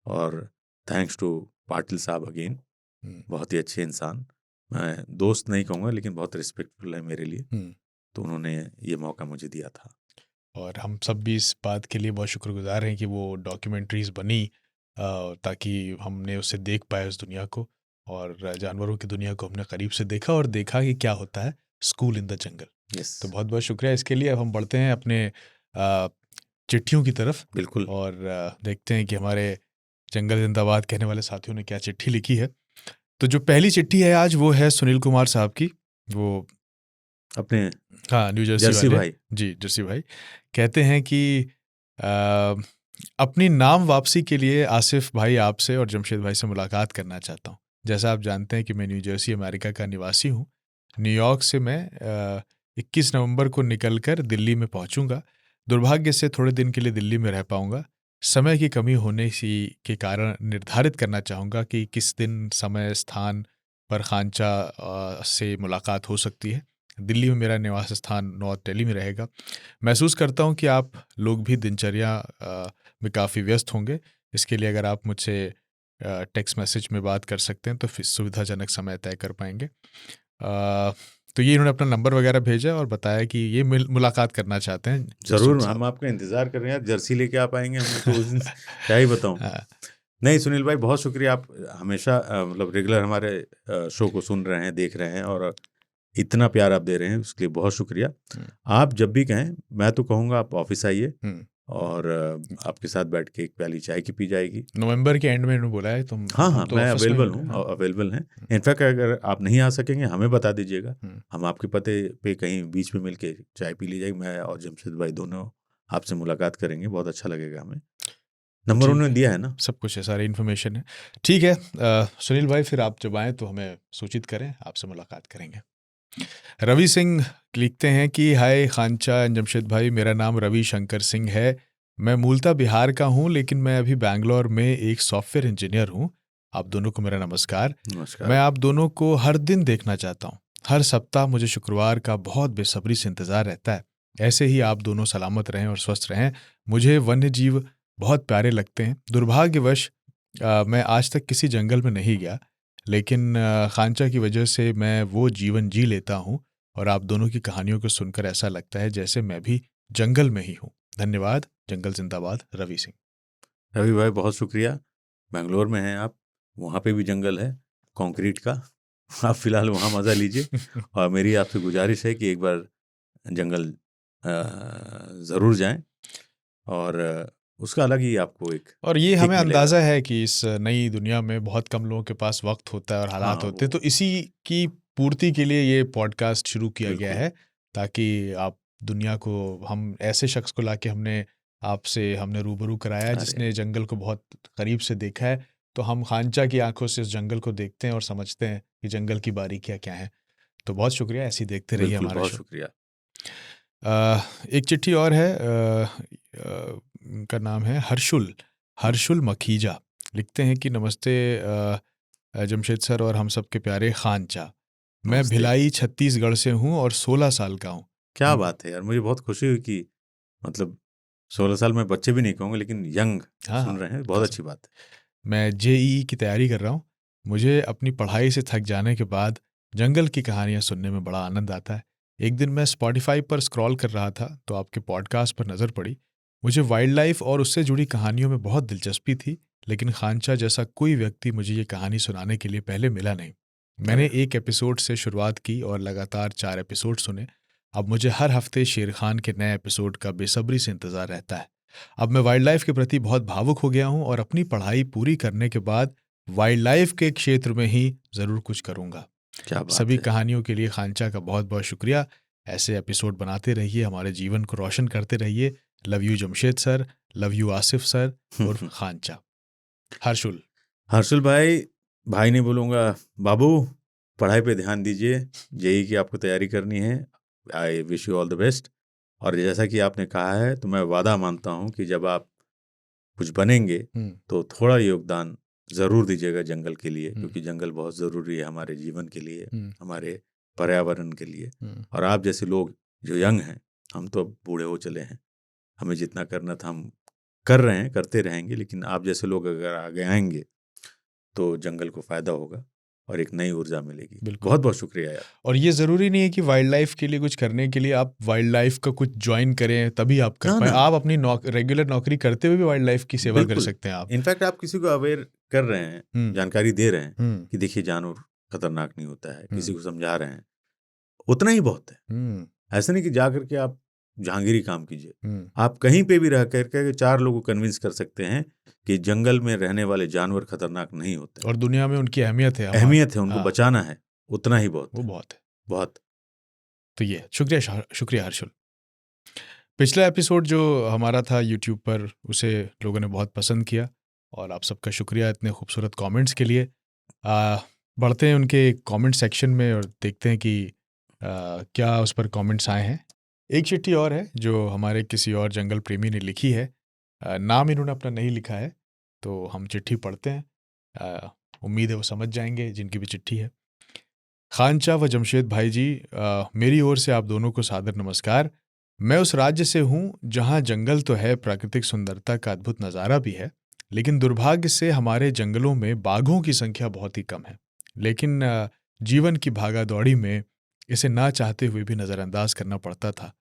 और थैंक्स टू पाटिल साहब अगेन, बहुत ही अच्छे इंसान, मैं दोस्त नहीं कहूँगा लेकिन बहुत रिस्पेक्टफुल है मेरे लिए। तो उन्होंने ये मौका मुझे दिया था। और हम सब भी इस बात के लिए बहुत शुक्रगुजार हैं कि वो डॉक्यूमेंट्रीज बनी, ताकि हमने उसे देख पाए उस दुनिया को, और जानवरों की दुनिया को हमने करीब से देखा और देखा कि क्या होता है school in the jungle. Yes, तो बहुत बहुत शुक्रिया इसके लिए। अब हम बढ़ते हैं अपने चिट्ठियों की तरफ, बिल्कुल। और देखते हैं कि हमारे जंगल जिंदाबाद कहने वाले साथियों ने क्या चिट्ठी लिखी है। तो जो पहली चिट्ठी है आज, वो है सुनील कुमार साहब की। वो अपने हाँ, न्यू जर्सी जर्सी वाले। भाई। जी, जर्सी भाई कहते हैं कि अपनी नाम वापसी के लिए आसिफ भाई आपसे और जमशेद भाई से मुलाकात करना चाहता हूँ। जैसा आप जानते हैं कि मैं न्यू जर्सी अमेरिका का निवासी हूँ। न्यूयॉर्क से मैं 21 नवंबर को निकलकर दिल्ली में पहुँचूँगा। दुर्भाग्य से थोड़े दिन के लिए दिल्ली में रह पाऊँगा। समय की कमी होने के कारण निर्धारित करना चाहूँगा कि किस दिन, समय, स्थान पर खांचा से मुलाकात हो सकती है। दिल्ली में मेरा निवास स्थान नॉर्थ दिल्ली में रहेगा। महसूस करता हूँ कि आप लोग भी दिनचर्या में काफ़ी व्यस्त होंगे। इसके लिए अगर आप मुझसे टेक्स्ट मैसेज में बात कर सकते हैं तो फिर सुविधाजनक समय तय कर पाएंगे। तो ये इन्होंने अपना नंबर वगैरह भेजा और बताया कि ये मुलाकात करना चाहते हैं। जरूर, हम आपका इंतजार कर रहे हैं यार। जर्सी लेके आप आएंगे, हमें तो उस दिन क्या ही बताऊं। नहीं सुनील भाई, बहुत शुक्रिया। आप हमेशा मतलब रेगुलर हमारे शो को सुन रहे हैं, देख रहे हैं, और इतना प्यार आप दे रहे हैं, उसके लिए बहुत शुक्रिया। आप जब भी कहें, मैं तो कहूँगा आप ऑफिस आइए, और आपके साथ बैठ के एक प्याली चाय की पी जाएगी। नवंबर के एंड में इन्होंने बोला है। तुम हाँ, तो मैं ऑफिस में अवेलेबल होंगे। हूँ, अवेलेबल हैं। इनफैक्ट अगर आप नहीं आ सकेंगे, हमें बता दीजिएगा, हम आपके पते पे कहीं बीच में मिलके चाय पी ली जाएगी। मैं और जमशेद भाई दोनों आपसे मुलाकात करेंगे, बहुत अच्छा लगेगा हमें। नंबर उन्होंने दिया है ना? सब कुछ है, सारी इन्फॉर्मेशन है। ठीक है सुनील भाई, फिर आप जब आएँ तो हमें सूचित करें, आपसे मुलाकात करेंगे। रवि सिंह लिखते हैं कि हाय खांचा जमशेद भाई, मेरा नाम रवि शंकर सिंह है। मैं मूलतः बिहार का हूँ, लेकिन मैं अभी बैंगलोर में एक सॉफ्टवेयर इंजीनियर हूँ। आप दोनों को मेरा नमस्कार। नमस्कार। मैं आप दोनों को हर दिन देखना चाहता हूँ। हर सप्ताह मुझे शुक्रवार का बहुत बेसब्री से इंतज़ार रहता है। ऐसे ही आप दोनों सलामत रहें और स्वस्थ रहें। मुझे वन्य जीव बहुत प्यारे लगते हैं। दुर्भाग्यवश मैं आज तक किसी जंगल में नहीं गया, लेकिन खांचा की वजह से मैं वो जीवन जी लेता हूँ, और आप दोनों की कहानियों को सुनकर ऐसा लगता है जैसे मैं भी जंगल में ही हूँ। धन्यवाद। जंगल जिंदाबाद, रवि सिंह। रवि भाई बहुत शुक्रिया। बेंगलोर में हैं आप, वहाँ पे भी जंगल है कंक्रीट का। आप फिलहाल वहाँ मज़ा लीजिए। और मेरी आपसे गुजारिश है कि एक बार जंगल ज़रूर जाएं, और उसका अलग ही आपको एक और ये हमें मिलेगा। अंदाज़ा है कि इस नई दुनिया में बहुत कम लोगों के पास वक्त होता है और हालात हाँ, होते हैं, तो इसी की पूर्ति के लिए ये पॉडकास्ट शुरू किया गया है, ताकि आप दुनिया को, हम ऐसे शख्स को लाके हमने रूबरू कराया जिसने जंगल को बहुत करीब से देखा है। तो हम खांचा की आंखों से इस जंगल को देखते हैं और समझते हैं कि जंगल की बारीकियाँ क्या हैं। तो बहुत शुक्रिया, ऐसे ही देखते रहिए बिल्कुल, हमारा बहुत शो। शुक्रिया। एक चिट्ठी और है, उनका नाम है हर्षुल मखीजा। लिखते हैं कि नमस्ते जमशेद सर और हम सब के प्यारे खांचा। मैं भिलाई छत्तीसगढ़ से हूँ और 16 साल का हूँ। क्या बात है यार, मुझे बहुत खुशी हुई कि मतलब 16 साल में बच्चे भी नहीं कहूँगा, लेकिन यंग सुन रहे हैं, बहुत अच्छी बात है। मैं जेईई की तैयारी कर रहा हूँ। मुझे अपनी पढ़ाई से थक जाने के बाद जंगल की कहानियाँ सुनने में बड़ा आनंद आता है। एक दिन मैं स्पॉटिफाई पर स्क्रॉल कर रहा था तो आपके पॉडकास्ट पर नज़र पड़ी। मुझे वाइल्ड लाइफ और उससे जुड़ी कहानियों में बहुत दिलचस्पी थी, लेकिन खांचा जैसा कोई व्यक्ति मुझे ये कहानी सुनाने के लिए पहले मिला नहीं। मैंने एक एपिसोड से शुरुआत की और लगातार 4 एपिसोड सुने। अब मुझे हर हफ्ते शेर खान के नए एपिसोड का बेसब्री से इंतज़ार रहता है। अब मैं वाइल्ड लाइफ के प्रति बहुत भावुक हो गया हूँ और अपनी पढ़ाई पूरी करने के बाद वाइल्ड लाइफ के क्षेत्र में ही ज़रूर कुछ करूँगा। क्या बात सभी है। कहानियों के लिए खांचा का बहुत बहुत शुक्रिया। ऐसे एपिसोड बनाते रहिए, हमारे जीवन को रोशन करते रहिए। Love you Jamshed sir, love you Asif sir और खांचा। हर्षुल भाई नहीं बोलूँगा, बाबू पढ़ाई पे ध्यान दीजिए। जेईई की आपको तैयारी करनी है। I wish you all the best. और जैसा कि आपने कहा है, तो मैं वादा मानता हूँ कि जब आप कुछ बनेंगे तो थोड़ा योगदान ज़रूर दीजिएगा जंगल के लिए, क्योंकि जंगल बहुत ज़रूरी है हमारे जीवन के लिए, हमारे पर्यावरण के लिए। और आप जैसे लोग जो यंग हैं, हम तो अब बूढ़े हो चले हैं, हमें जितना करना था हम कर रहे हैं, करते रहेंगे, लेकिन आप जैसे लोग अगर आगे आएंगे तो जंगल को फायदा होगा और एक नई ऊर्जा मिलेगी। बहुत बहुत शुक्रिया यार। और ये ज़रूरी नहीं है कि वाइल्ड लाइफ के लिए कुछ करने के लिए आप वाइल्ड लाइफ का कुछ ज्वाइन करें तभी आप कर पाए। आप अपनी रेगुलर नौकरी करते हुए भी वाइल्ड लाइफ की सेवा कर सकते हैं आप। इनफैक्ट आप किसी को अवेयर कर रहे हैं, जानकारी दे रहे हैं कि देखिए जानवर खतरनाक नहीं होता है, किसी को समझा रहे हैं, उतना ही बहुत है। ऐसा नहीं कि जा करके आप जहांगीरी काम कीजिए, आप कहीं पे भी रह करके 4 लोगों को कन्विंस कर सकते हैं कि जंगल में रहने वाले जानवर खतरनाक नहीं होते और दुनिया में उनकी अहमियत है, उनको बचाना है, उतना ही बहुत, वो बहुत है, बहुत। तो ये शुक्रिया हर्षुल। पिछला एपिसोड जो हमारा था यूट्यूब पर, उसे लोगों ने बहुत पसंद किया और आप सबका शुक्रिया इतने खूबसूरत कमेंट्स के लिए। बढ़ते हैं उनके कमेंट सेक्शन में और देखते हैं कि क्या उस पर कमेंट्स आए हैं। एक चिट्ठी और है जो हमारे किसी और जंगल प्रेमी ने लिखी है। नाम इन्होंने अपना नहीं लिखा है, तो हम चिट्ठी पढ़ते हैं। उम्मीद है वो समझ जाएंगे जिनकी भी चिट्ठी है। खानचा व जमशेद भाई जी, मेरी ओर से आप दोनों को सादर नमस्कार। मैं उस राज्य से हूँ जहाँ जंगल तो है, प्राकृतिक सुंदरता का अद्भुत नज़ारा भी है, लेकिन दुर्भाग्य से हमारे जंगलों में बाघों की संख्या बहुत ही कम है। लेकिन जीवन की भागा दौड़ी में इसे ना चाहते हुए भी नज़रअंदाज करना पड़ता था।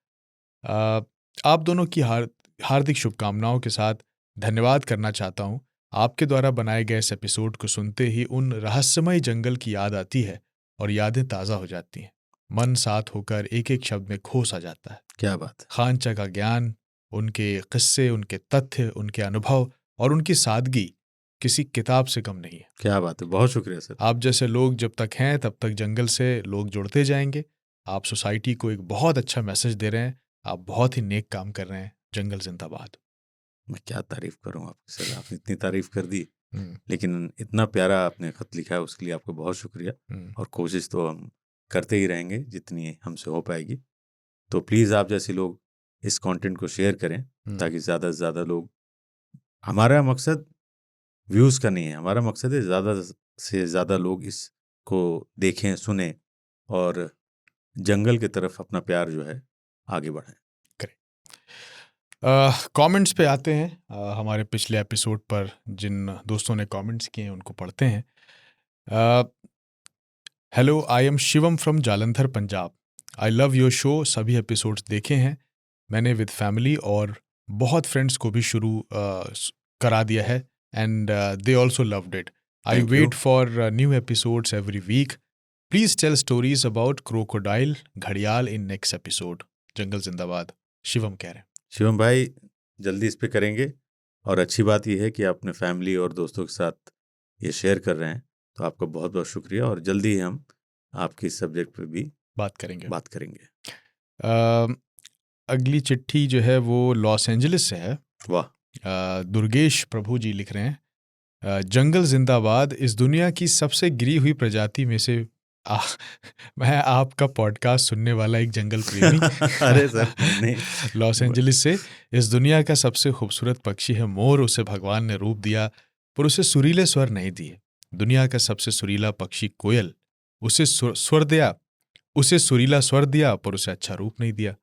आप दोनों की हार्दिक शुभकामनाओं के साथ धन्यवाद करना चाहता हूँ। आपके द्वारा बनाए गए इस एपिसोड को सुनते ही उन रहस्यमय जंगल की याद आती है और यादें ताज़ा हो जाती हैं। मन साथ होकर एक एक शब्द में खो सा जाता है। क्या बात है। खानचा का ज्ञान, उनके किस्से, उनके तथ्य, उनके अनुभव और उनकी सादगी किसी किताब से कम नहीं है। क्या बात है, बहुत शुक्रिया सर। आप जैसे लोग जब तक हैं तब तक जंगल से लोग जुड़ते जाएंगे। आप सोसाइटी को एक बहुत अच्छा मैसेज दे रहे हैं। आप बहुत ही नेक काम कर रहे हैं। जंगल जिंदाबाद। मैं क्या तारीफ करूं आपकी सर, आपने इतनी तारीफ कर दी, लेकिन इतना प्यारा आपने खत लिखा है उसके लिए आपको बहुत शुक्रिया। और कोशिश तो हम करते ही रहेंगे जितनी हमसे हो पाएगी। तो प्लीज़ आप जैसे लोग इस कंटेंट को शेयर करें ताकि ज़्यादा से ज़्यादा लोग, हमारा मकसद व्यूज़ का नहीं है, हमारा मकसद है ज़्यादा से ज़्यादा लोग इसको देखें, सुने और जंगल की तरफ अपना प्यार जो है आगे बढ़ाएं। कमेंट्स पे आते हैं। हमारे पिछले एपिसोड पर जिन दोस्तों ने कमेंट्स किए हैं उनको पढ़ते हैं। Hello, I am Shivam from Jalandhar, Punjab. I love your show. सभी एपिसोड्स देखे हैं मैंने विद फैमिली और बहुत फ्रेंड्स को भी शुरू करा दिया है and they also loved it. I wait for new episodes every week. Please tell stories about crocodile, घड़ियाल इन नेक्स्ट एपिसोड। जंगल जिंदाबाद, शिवम कह रहे हैं। शिवम भाई, जल्दी इस पे करेंगे और अच्छी बात यह है कि आप अपने फैमिली और दोस्तों के साथ ये शेयर कर रहे हैं, तो आपका बहुत बहुत शुक्रिया और जल्दी ही हम आपकी सब्जेक्ट पे भी बात करेंगे। अगली चिट्ठी जो है वो लॉस एंजलिस से है। वाह। दुर्गेश प्रभु जी लिख रहे हैं, जंगल जिंदाबाद। इस दुनिया की सबसे गिरी हुई प्रजाति में से मैं आपका पॉडकास्ट सुनने वाला एक जंगल प्रेमी। अरे सर नहीं। लॉस एंजलिस से। इस दुनिया का सबसे खूबसूरत पक्षी है मोर। उसे भगवान ने रूप दिया पर उसे सुरीले स्वर नहीं दिए। दुनिया का सबसे सुरीला पक्षी कोयल। उसे सुरीला स्वर दिया पर उसे अच्छा रूप नहीं दिया।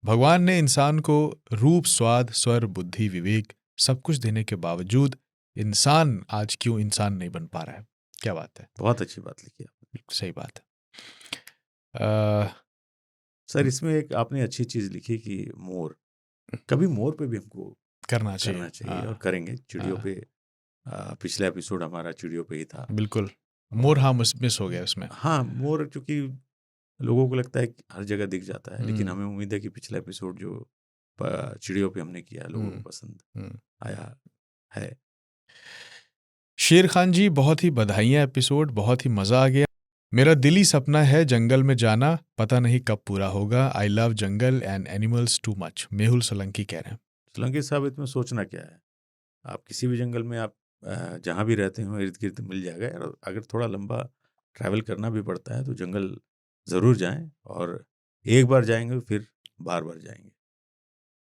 भगवान ने इंसान को रूप, स्वाद, स्वर, बुद्धि, विवेक सब कुछ देने के बावजूद इंसान आज क्यों इंसान नहीं बन पा रहा है। क्या बात है। बहुत अच्छी बात लिखी आपने। सही बात है। सर इसमें एक आपने अच्छी चीज लिखी कि मोर, कभी मोर पे भी हमको करना चाहिए और करेंगे। चिड़ियों पे पिछला एपिसोड हमारा चिड़ियों पे ही था। बिल्कुल। मोर हाँ मिस हो गया उसमें। हाँ, मोर चूंकि लोगों को लगता है कि हर जगह दिख जाता है, लेकिन हमें उम्मीद है कि पिछला एपिसोड जो चिड़ियों पे हमने किया लोगों को पसंद आया है। शेर खान जी, बहुत ही बधाइयाँ। एपिसोड बहुत ही मज़ा आ गया। मेरा दिली सपना है जंगल में जाना, पता नहीं कब पूरा होगा। I love jungle and animals too much. Mehul Solanki कह रहे हैं। सोलंकी साहब, इसमें सोचना क्या है, आप किसी भी जंगल में आप जहाँ भी रहते हो इर्द गिर्द मिल जाएगा। और अगर थोड़ा लंबा ट्रैवल करना भी पड़ता है तो जंगल ज़रूर जाएं, और एक बार जाएंगे फिर बार बार जाएंगे।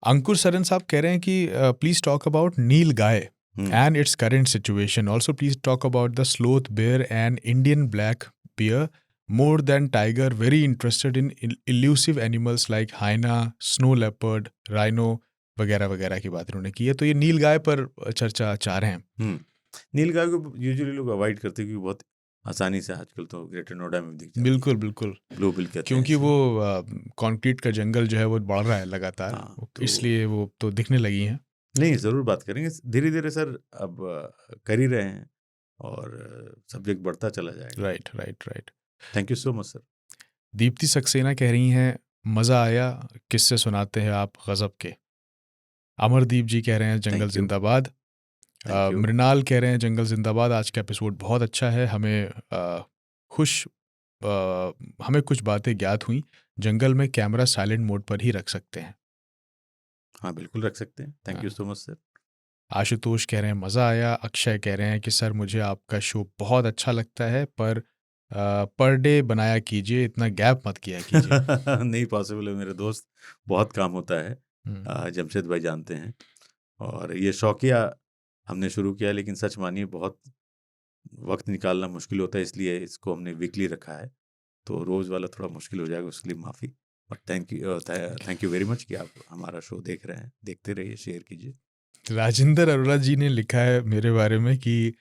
अंकुर सरन साहब कह रहे हैं कि please talk about nilgai and its current situation. Also, please talk about the sloth bear and Indian black bear. more than tiger, very interested in elusive animals like hyena, snow leopard, rhino वगैरह वगैरह की बात इन्होंने की है। तो ये नीलगाय पर चर्चा चाह रहे हैं। नीलगाय को यूजुअली लोग अवॉइड करते हैं क्योंकि बहुत आसानी से आजकल तो ग्रेटर नोएडा में दिख जाती है। बिल्कुल बिल्कुल, ब्लू बिल कहते हैं क्योंकि इसे। वो कंक्रीट का जंगल जो है वो बढ़ रहा है लगातार, हाँ, तो इसलिए वो तो दिखने लगी हैं। नहीं, ज़रूर बात करेंगे धीरे धीरे सर, अब कर ही रहे हैं और सब्जेक्ट बढ़ता चला जाएगा। Right right right, thank you so much sir. Deepti Saxena कह रही हैं मज़ा आया, किससे सुनाते हैं आप गज़ब के। अमरदीप जी कह रहे हैं जंगल थैंक यू, जिंदाबाद। Thank you. मृणाल कह रहे हैं जंगल जिंदाबाद, आज का एपिसोड बहुत अच्छा है, हमें कुछ बातें ज्ञात हुई, जंगल में कैमरा साइलेंट मोड पर ही रख सकते हैं। हाँ बिल्कुल रख सकते हैं, thank you so much sir. Ashutosh कह रहे हैं मज़ा आया। अक्षय कह रहे हैं कि सर मुझे आपका शो बहुत अच्छा लगता है, पर डे बनाया कीजिए, इतना गैप मत किया कीजिए। नहीं पॉसिबल है मेरे दोस्त, बहुत काम होता है। हम्म, जमशेद भाई जानते हैं, और ये शौकिया हमने शुरू किया, लेकिन सच मानिए बहुत वक्त निकालना मुश्किल होता है, इसलिए इसको हमने वीकली रखा है। तो रोज़ वाला थोड़ा मुश्किल हो जाएगा, उसके लिए माफ़ी। और थैंक यू वेरी मच कि आप हमारा शो देख रहे हैं, देखते रहिए, शेयर कीजिए। राजेंद्र अरोड़ा जी ने लिखा है मेरे बारे में कि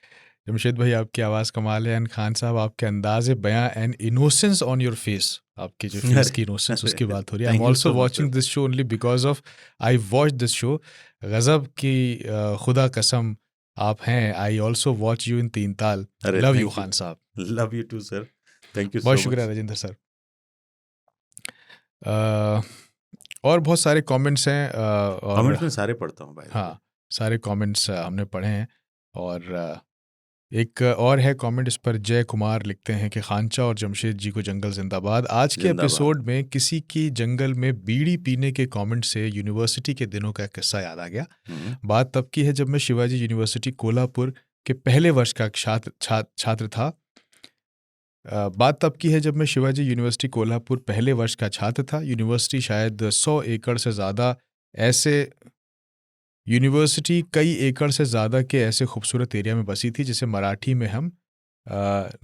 जमशेद भाई आपकी आवाज़ कमाल है, एंड खान साहब आपके अंदाज़े बयां and innocence on your face, आपके जो फेस की इनोसेंस उसकी बात हो रही है। I am thank you also so much watching sir. This show only because of I watch this show. गज़ब की खुदा कसम आप हैं। I also watch you in Teen Taal. अरे love you thank you, Khan sahab. Love you too sir, thank you बहुत सो शुक्रिया मच। राजेंद्र सर। और बहुत सारे कमेंट्स हैं, और कमेंट्स में सारे पढ़ता हूँ भाई। हाँ, सारे कमेंट्स हमने पढ़े हैं। और एक और है कमेंट, इस पर जय कुमार लिखते हैं कि खानचा और जमशेद जी को जंगल जिंदाबाद। आज के जिंदाबाद। एपिसोड में किसी की जंगल में बीड़ी पीने के कमेंट से यूनिवर्सिटी के दिनों का किस्सा याद आ गया। बात तब की है जब मैं शिवाजी यूनिवर्सिटी कोल्हापुर के पहले वर्ष का छात्र था। बात तब की है जब मैं शिवाजी यूनिवर्सिटी कोल्हापुर पहले वर्ष का छात्र था। यूनिवर्सिटी शायद 100 एकड़ से ज़्यादा ऐसे यूनिवर्सिटी कई एकड़ से ज़्यादा के ऐसे खूबसूरत एरिया में बसी थी जिसे मराठी में हम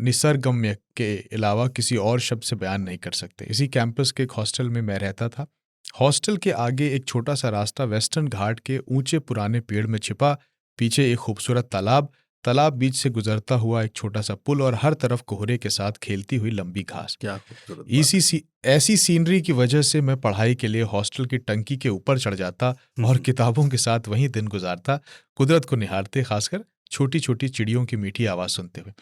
निसर्गम्य के अलावा किसी और शब्द से बयान नहीं कर सकते। इसी कैंपस के एक हॉस्टल में मैं रहता था। हॉस्टल के आगे एक छोटा सा रास्ता वेस्टर्न घाट के ऊंचे पुराने पेड़ में छिपा, पीछे एक खूबसूरत तालाब बीच से गुजरता हुआ एक छोटा सा पुल, और हर तरफ कोहरे के साथ खेलती हुई लंबी घास। क्या खूबसूरत बात है। ऐसी सीनरी की वजह से मैं पढ़ाई के लिए हॉस्टल की टंकी के ऊपर चढ़ जाता और किताबों के साथ वहीं दिन गुजारता, कुदरत को निहारते, खासकर छोटी छोटी चिड़ियों की मीठी आवाज़ सुनते हुए।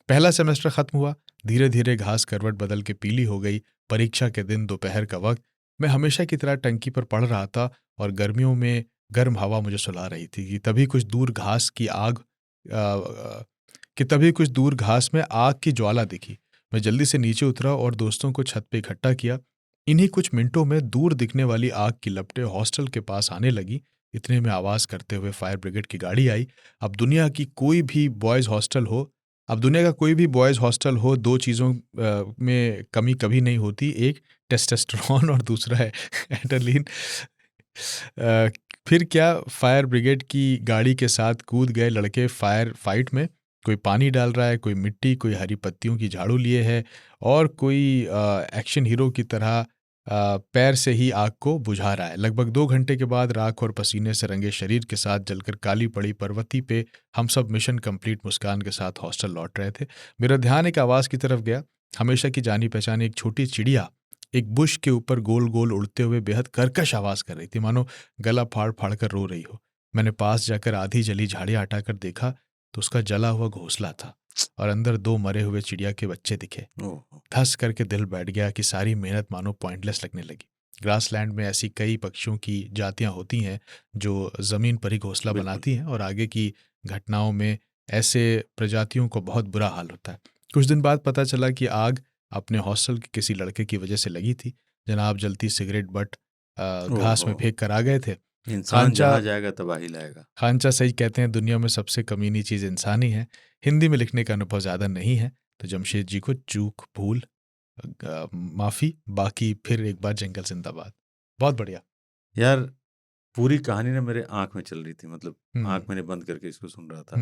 पहला सेमेस्टर खत्म हुआ, धीरे धीरे घास करवट बदल के पीली हो गई। परीक्षा के दिन दोपहर का वक्त, मैं हमेशा की तरह टंकी पर पढ़ रहा था और गर्मियों में गर्म हवा मुझे सुला रही थी कि तभी कुछ दूर घास में आग की ज्वाला दिखी। मैं जल्दी से नीचे उतरा और दोस्तों को छत पे इकट्ठा किया। इन्हीं कुछ मिनटों में दूर दिखने वाली आग की लपटें हॉस्टल के पास आने लगी। इतने में आवाज़ करते हुए फायर ब्रिगेड की गाड़ी आई। अब दुनिया का कोई भी बॉयज़ हॉस्टल हो, दो चीज़ों में कमी कभी नहीं होती, एक टेस्टोस्टेरोन और दूसरा है एड्रेनलिन। फिर क्या, फायर ब्रिगेड की गाड़ी के साथ कूद गए लड़के फायर फाइट में। कोई पानी डाल रहा है, कोई मिट्टी, कोई हरी पत्तियों की झाड़ू लिए है, और कोई एक्शन हीरो की तरह पैर से ही आग को बुझा रहा है। लगभग 2 घंटे के बाद राख और पसीने से रंगे शरीर के साथ जलकर काली पड़ी पर्वती पे हम सब मिशन कंप्लीट मुस्कान के साथ हॉस्टल लौट रहे थे। मेरा ध्यान एक आवाज़ की तरफ गया। हमेशा की जानी पहचानी एक छोटी चिड़िया एक बुश के ऊपर गोल गोल उड़ते हुए बेहद कर्कश आवाज़ कर रही थी, मानो गला फाड़ फाड़ कर रो रही हो। मैंने पास जाकर आधी जली झाड़ियाँ हटाकर देखा तो उसका जला हुआ घोंसला था और अंदर 2 मरे हुए चिड़िया के बच्चे दिखे। धस करके दिल बैठ गया कि सारी मेहनत मानो पॉइंटलेस लगने लगी। ग्रासलैंड में ऐसी कई पक्षियों की जातियां होती हैं जो ज़मीन पर ही घोंसला बनाती हैं, और आगे की घटनाओं में ऐसे प्रजातियों को बहुत बुरा हाल होता है। कुछ दिन बाद पता चला कि आग अपने हॉस्टल के किसी लड़के की वजह से लगी थी। जनाब जलती सिगरेट बट घास में फेंक कर आ गए थे। इंसान जहाँ जाएगा तबाही लाएगा। खानचा सही कहते हैं, दुनिया में सबसे कमीनी चीज़ इंसान ही है। हिंदी में लिखने का अनुभव ज़्यादा नहीं है, तो जमशेद जी को चूक भूल माफ़ी, बाकी फिर एक बार जंगल जिंदाबाद। बहुत बढ़िया यार, पूरी कहानी ना मेरे आंख में चल रही थी, मतलब आंख मैंने बंद करके इसको सुन रहा था।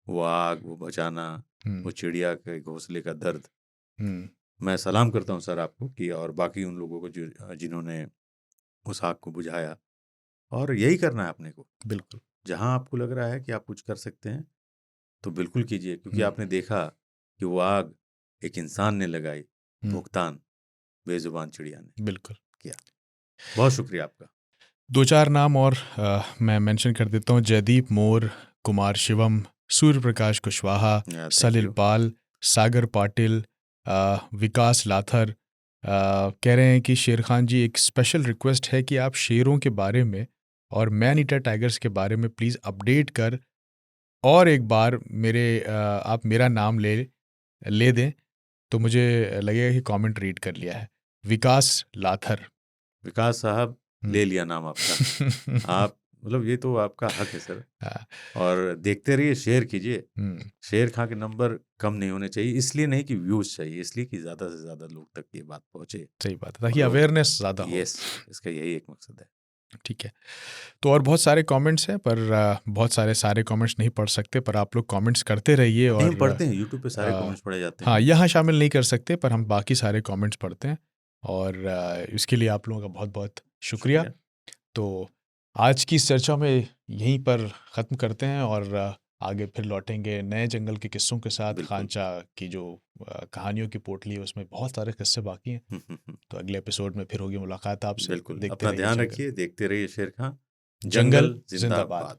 वो आग, वो बचाना, वो चिड़िया के घोंसले का दर्द, मैं सलाम करता हूँ सर आपको कि, और बाकी उन लोगों को जो जिन्होंने उस आग को बुझाया। और यही करना है अपने को। बिल्कुल। जहाँ आपको लग रहा है कि आप कुछ कर सकते हैं तो बिल्कुल कीजिए, क्योंकि आपने देखा कि वो आग एक इंसान ने लगाई, भुगतान बेजुबान चिड़िया ने बिल्कुल किया। बहुत शुक्रिया आपका। 2-4 नाम और मैं मेंशन कर देता हूँ। जयदीप मोर, कुमार शिवम, सूर्य प्रकाश कुशवाहा, सलिल पाल, सागर पाटिल, विकास लाथर कह रहे हैं कि शेर खान जी, एक स्पेशल रिक्वेस्ट है कि आप शेरों के बारे में और मैन ईटर टाइगर्स के बारे में प्लीज़ अपडेट कर और एक बार आप मेरा नाम ले दें तो मुझे लगेगा कि कमेंट रीड कर लिया है। विकास लाथर। विकास साहब, ले लिया नाम आपका। आप मतलब ये तो आपका हक है सर। और देखते रहिए, शेयर कीजिए। शेर खां के नंबर कम नहीं होने चाहिए, इसलिए नहीं कि व्यूज चाहिए, इसलिए कि ज़्यादा से ज़्यादा लोग तक ये बात पहुंचे। सही बात है, ताकि अवेयरनेस ज़्यादा हो। यस, इसका यही एक मकसद है। ठीक है, तो और बहुत सारे कमेंट्स हैं, पर बहुत सारे कमेंट्स नहीं पढ़ सकते, पर आप लोग कमेंट्स करते रहिए। और हम पढ़ते हैं, यूट्यूब पे सारे कमेंट्स पढ़े जाते हैं। हाँ, यहाँ शामिल नहीं कर सकते, पर हम बाकी सारे कमेंट्स पढ़ते हैं, और इसके लिए आप लोगों का बहुत बहुत शुक्रिया। तो आज की इस चर्चा में यहीं पर ख़त्म करते हैं, और आगे फिर लौटेंगे नए जंगल के किस्सों के साथ। खांचा की जो कहानियों की पोटली है, उसमें बहुत सारे किस्से बाकी हैं। तो अगले एपिसोड में फिर होगी मुलाकात आपसे। बिल्कुल, अपना ध्यान रखिए, देखते रहिए शेर खां। जंगल जिंदाबाद।